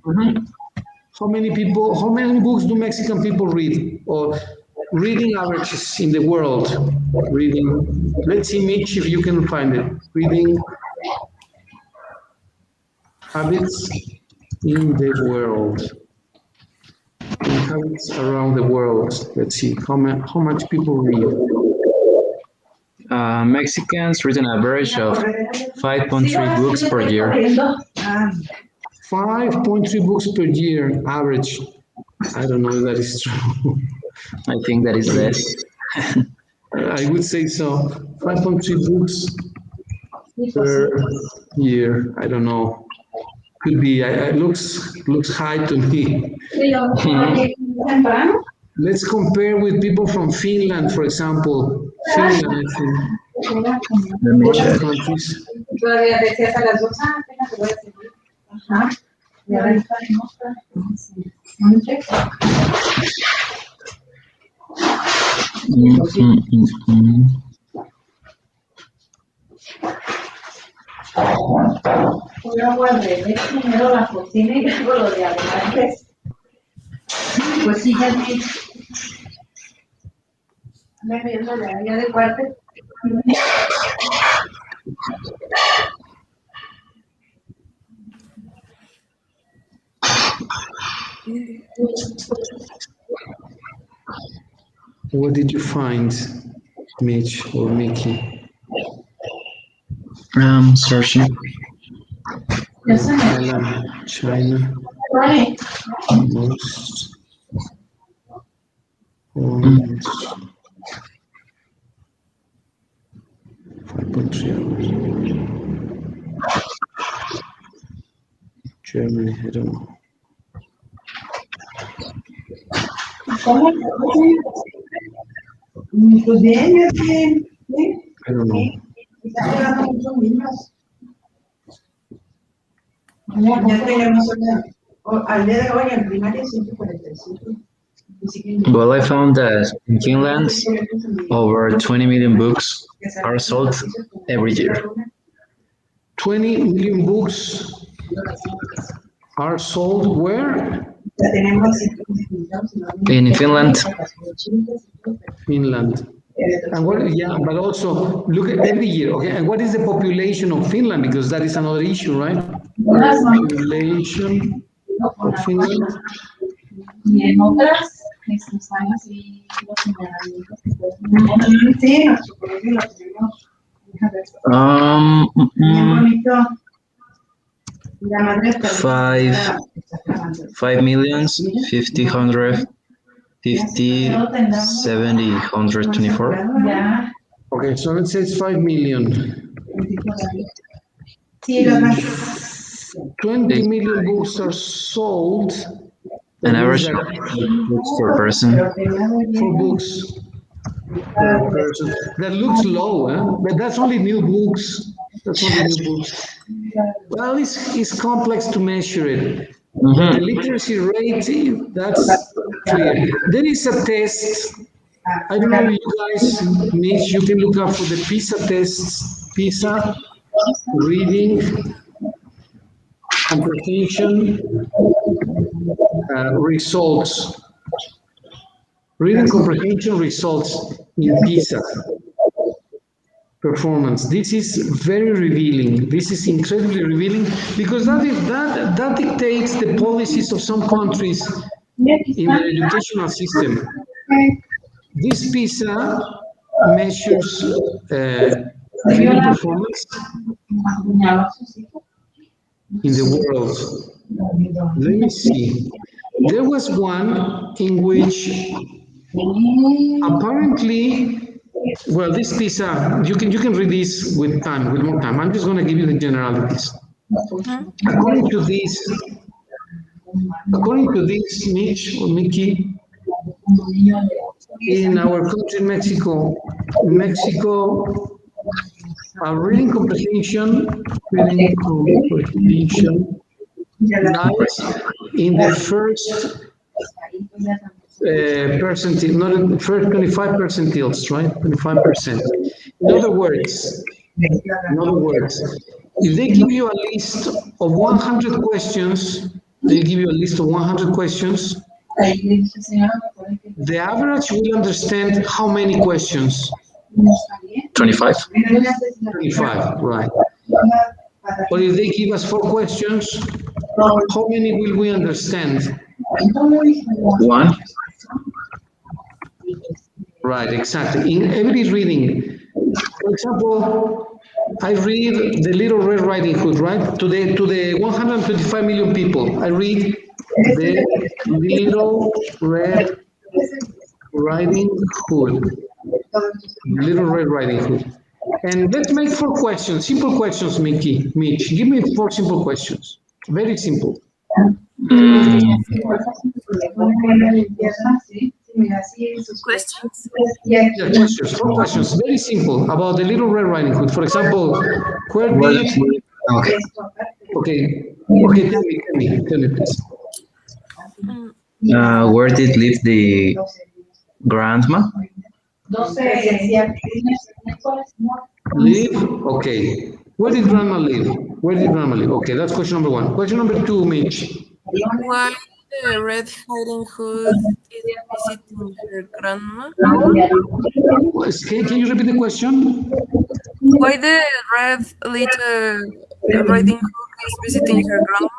How many books do Mexican people read? Or reading averages in the world? Reading. Let's see, Mitch, if you can find it. Reading habits in the world. Habits around the world. Let's see how much people read. Mexicans read an average of 5.3 books per year. 5.3 books per year average. I don't know if that is true. I think that is less. I would say so. 5.3 books per year. I don't know. Could be. It looks high to me. Let's compare with people from Finland, for example. Finland, I think. Let me Other check. countries. Mm, mm, mm, mm. Yo guardé primero la cocina y luego lo de adelante. Pues fíjate, me viendo de allá de cuarto. What did you find, Mitch or Mickey? Searching. China, Right. most owned 5.3 hours. Germany, I don't know. ¿Cómo? Pues bien, bien, bien. I don't know. Está pegando muchos niños. Ya tenemos al día de hoy en primaria 145. Well, I found that in Finland, over 20 million books are sold every year. 20 million books are sold where? In Finland, Finland. And what, yeah, but also look at every year, okay? And what is the population of Finland? Because that is another issue, right? Population of Finland. Y en otras están así los señalamientos que pueden. Sí, nuestro colegio lo tenemos. Bien bonito. La madre está 5,50,150,70,124. Ya. Okay, so it says 5 million. Sí, los más. 20 million books are sold. An That means average that books per person. 4 books per person. That looks low, but that's only new books. That's only new books. Well, it's complex to measure it. But the literacy rate, that's clear. There is a test. I don't know if you guys, Mitch, you can look up for the PISA tests. PISA, reading, comprehension, results. Reading comprehension results in PISA performance. This is very revealing. This is incredibly revealing because that dictates the policies of some countries in their educational system. This PISA measures reading performance in the world. Let me see. There was one in which apparently, well, this PISA, you can read this with more time. I'm just going to give you the generalities. According to this, Mich or Miky, in our country, Mexico, our reading comprehension lies in the first percentile, not in the first 25 percentiles, right? 25%. In other words, if they give you a list of 100 questions, the average will understand how many questions? 25. 25, right. But if they give us 4 questions, how many will we understand? 1. Right, exactly. In every reading, for example, I read the Little Red Riding Hood, right? To the 125 million people, I read the Little Red Riding Hood. Little Red Riding Hood. And let's make 4 questions, simple questions, Mitch. Give me 4 simple questions. Very simple. Questions? Yeah, questions, 4 questions, very simple, about the Little Red Riding Hood. For example, where did... Okay. Tell me, please. Where did live the grandma? Live? Okay. Where did grandma live? Okay, that's question number 1. Question number 2, Mitch. Why the Red Riding Hood is visiting her grandma? Can you repeat the question? Why the Riding Hood is visiting her grandma?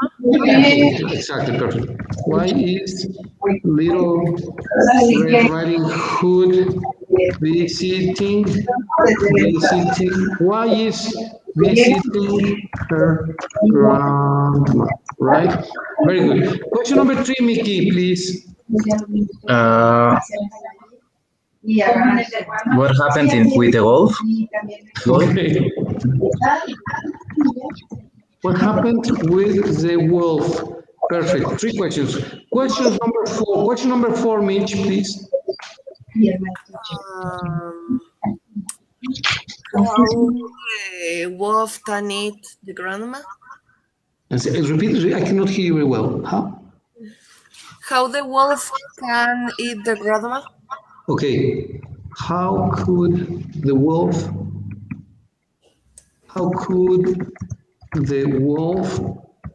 Exactly, perfect. Why is Little Red Riding Hood visiting? Why is visiting her grandma? Right? Very good. Question number 3, Miky, please. What happened with the wolf? Okay. What happened with the wolf? Perfect. 3 questions. Question number 4, Mitch, please. how the wolf can eat the grandma? And say, repeat, I cannot hear you very well. How? How the wolf can eat the grandma? Okay. How could the wolf, how could the wolf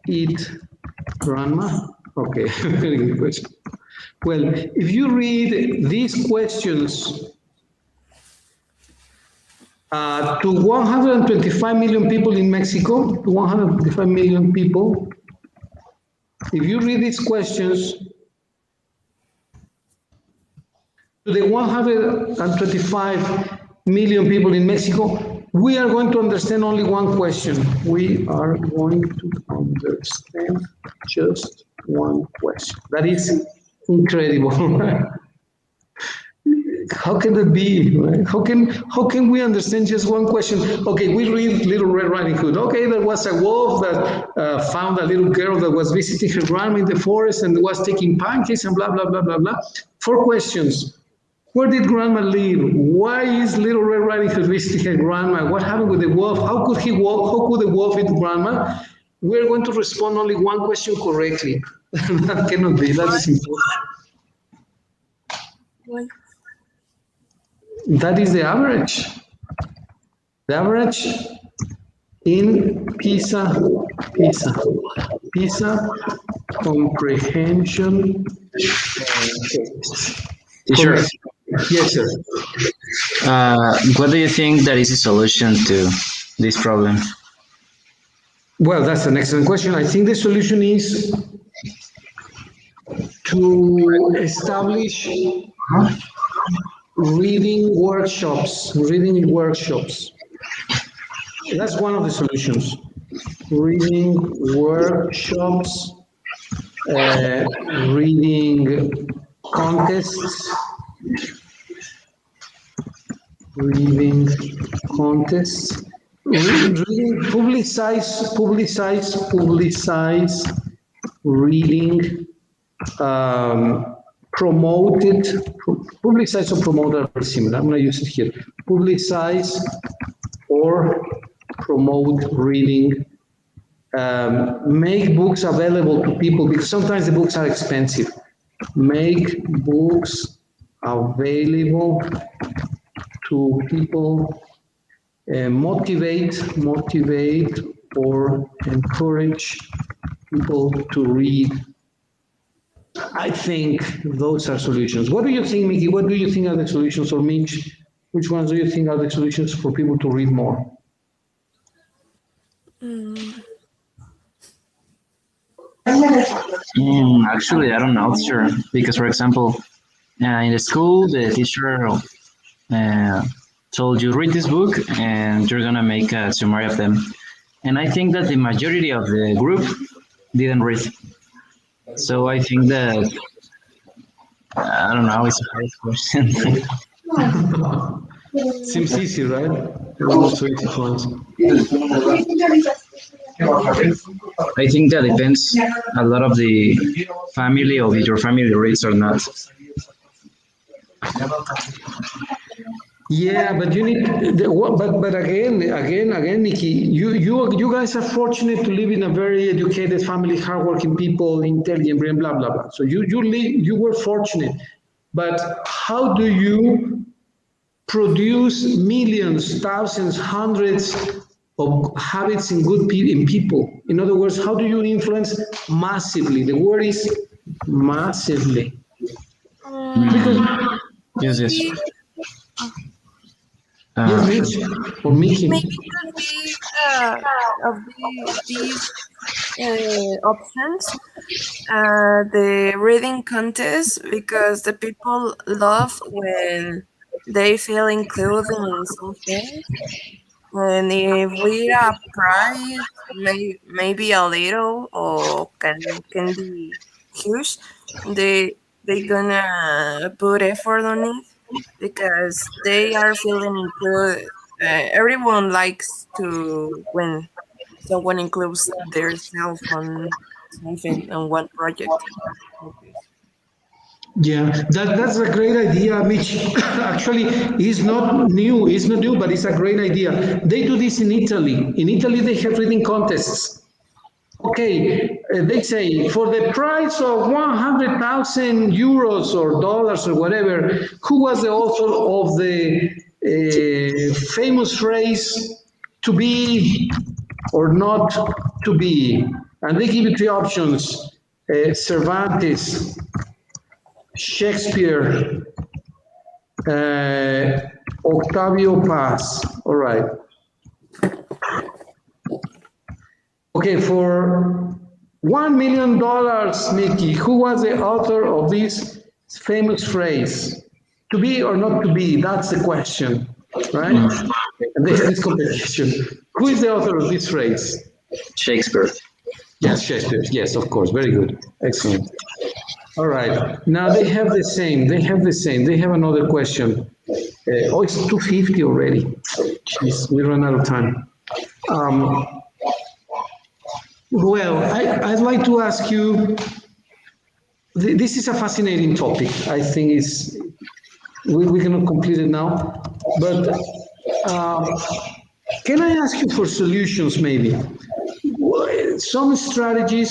eat grandma? Okay, very good question. Well, if you read these questions to 125 million people in Mexico, to 125 million people, if you read these questions to the 125 million people in Mexico, we are going to understand only one question. We are going to understand just one question. That is incredible, right? How can that be? Right? How can we understand just one question? Okay, we read Little Red Riding Hood. Okay, there was a wolf that found a little girl that was visiting her grandma in the forest and was taking pancakes and blah blah blah blah blah. Four questions. Where did grandma live? Why is Little Red Riding Hood visiting her grandma? What happened with the wolf? How could he walk? How could the wolf eat grandma? We're going to respond only one question correctly. That cannot be. That Why? is impossible. Why? That is the average. The average in PISA comprehension test. Teacher, Correct. Yes, sir. what do you think that is the solution to this problem? Well, that's an excellent question. I think the solution is to establish reading workshops. Reading workshops. That's one of the solutions. Reading workshops, reading contests, reading contests, reading, publicize reading, promoted, publicize or promote are very similar. I'm going to use it here. Publicize or promote reading, make books available to people because sometimes the books are expensive. Make books available to people, motivate or encourage people to read. I think those are solutions. What do you think, Mickey? What do you think are the solutions, or Mitch? Which ones do you think are the solutions for people to read more? Mm, Actually, I don't know, sure. Because, for example, in the school, the teacher told you read this book and you're gonna make a summary of them. And I think that the majority of the group didn't read. So I think that I don't know. It's a hard question. Seems easy, right? Not so easy to answer. I think that depends a lot of the family of if your family reads or not. Yeah, but you need, but again, Nikki, you guys are fortunate to live in a very educated family, hardworking people, intelligent, brain, blah blah blah. So you were fortunate, but how do you produce millions, thousands, hundreds of habits in in people? In other words, how do you influence massively? The word is massively. Because Yes, yes. maybe yes, Uh, Mitch or Mickey. maybe it could be of these options, the reading contest, because the people love when they feel included in something. And if we are price, maybe a little or can be huge, they gonna put effort on it because they are feeling included. Everyone likes to when someone includes their self on something on one project like this. Yeah, that's a great idea, Mitch. Actually, it's not new, but it's a great idea. They do this in Italy. In Italy, they have reading contests. Okay, they say for the price of 100,000 euros or dollars or whatever, who was the author of the famous phrase to be or not to be? And they give you three options: Cervantes, Shakespeare, uh, Octavio Paz. All right. Okay, for $1 million, Mickey, who was the author of this famous phrase? To be or not to be? That's the question, right? And they have this competition. Who is the author of this phrase? Shakespeare. Yes, Shakespeare. Yes, of course. Very good. Excellent. All right. Now they have the same. They have the same. They have another question. Oh, it's 2:50 already. Jeez, we run out of time. Um, well, I'd like to ask you, this is a fascinating topic. I think we cannot complete it now, but um, can I ask you for solutions maybe? Some strategies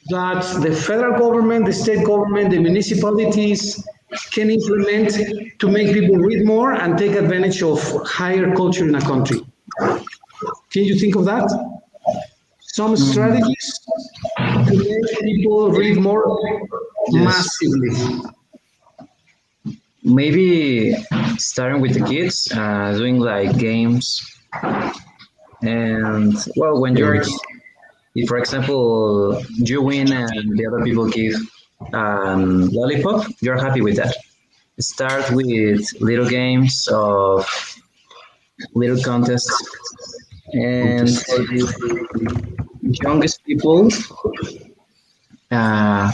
that the federal government, the state government, the municipalities can implement to make people read more and take advantage of higher culture in a country. Can you think of that? Some strategies to make people read more Yes. massively. Maybe starting with the kids, doing like games, and well, when you're, if for example you win and the other people give lollipop, you're happy with that. Start with little games of little contests, and for the youngest people, uh,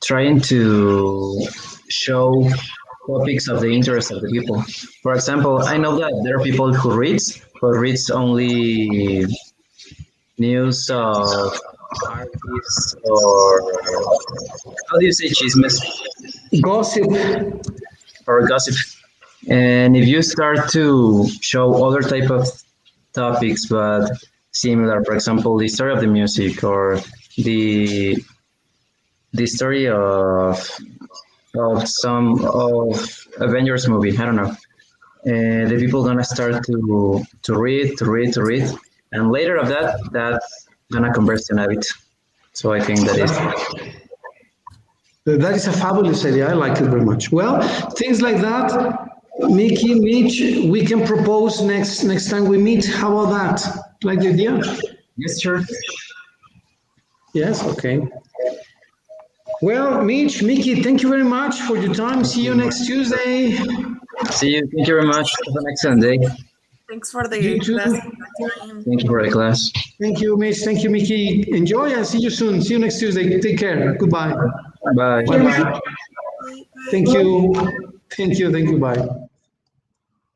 trying to show topics of the interest of the people. For example, I know that there are people who reads, but reads only news of artists or how do you say chismes Gossip. or gossip. And if you start to show other type of topics, but similar, for example, the story of the music or the the story of some of Avengers movie. I don't know. The people gonna start to read, and later of that, that's gonna convert to an habit. So I think that is That is a fabulous idea. I like it very much. Well, things like that, Mickey, Mitch, we can propose next time we meet. How about that? Like the idea? yes, sure. Yes. Okay. Well, Mitch, Mickey, thank you very much for your time. See you next Tuesday. See you. Thank you very much. Have an excellent day. Thanks for You the too. class time. Thank you for the class. Thank you, Mitch. Thank you, Mickey. Enjoy and see you soon. See you next Tuesday. Take care. Goodbye. Bye. Bye bye. Bye. Thank you. Thank you. Thank you. Bye.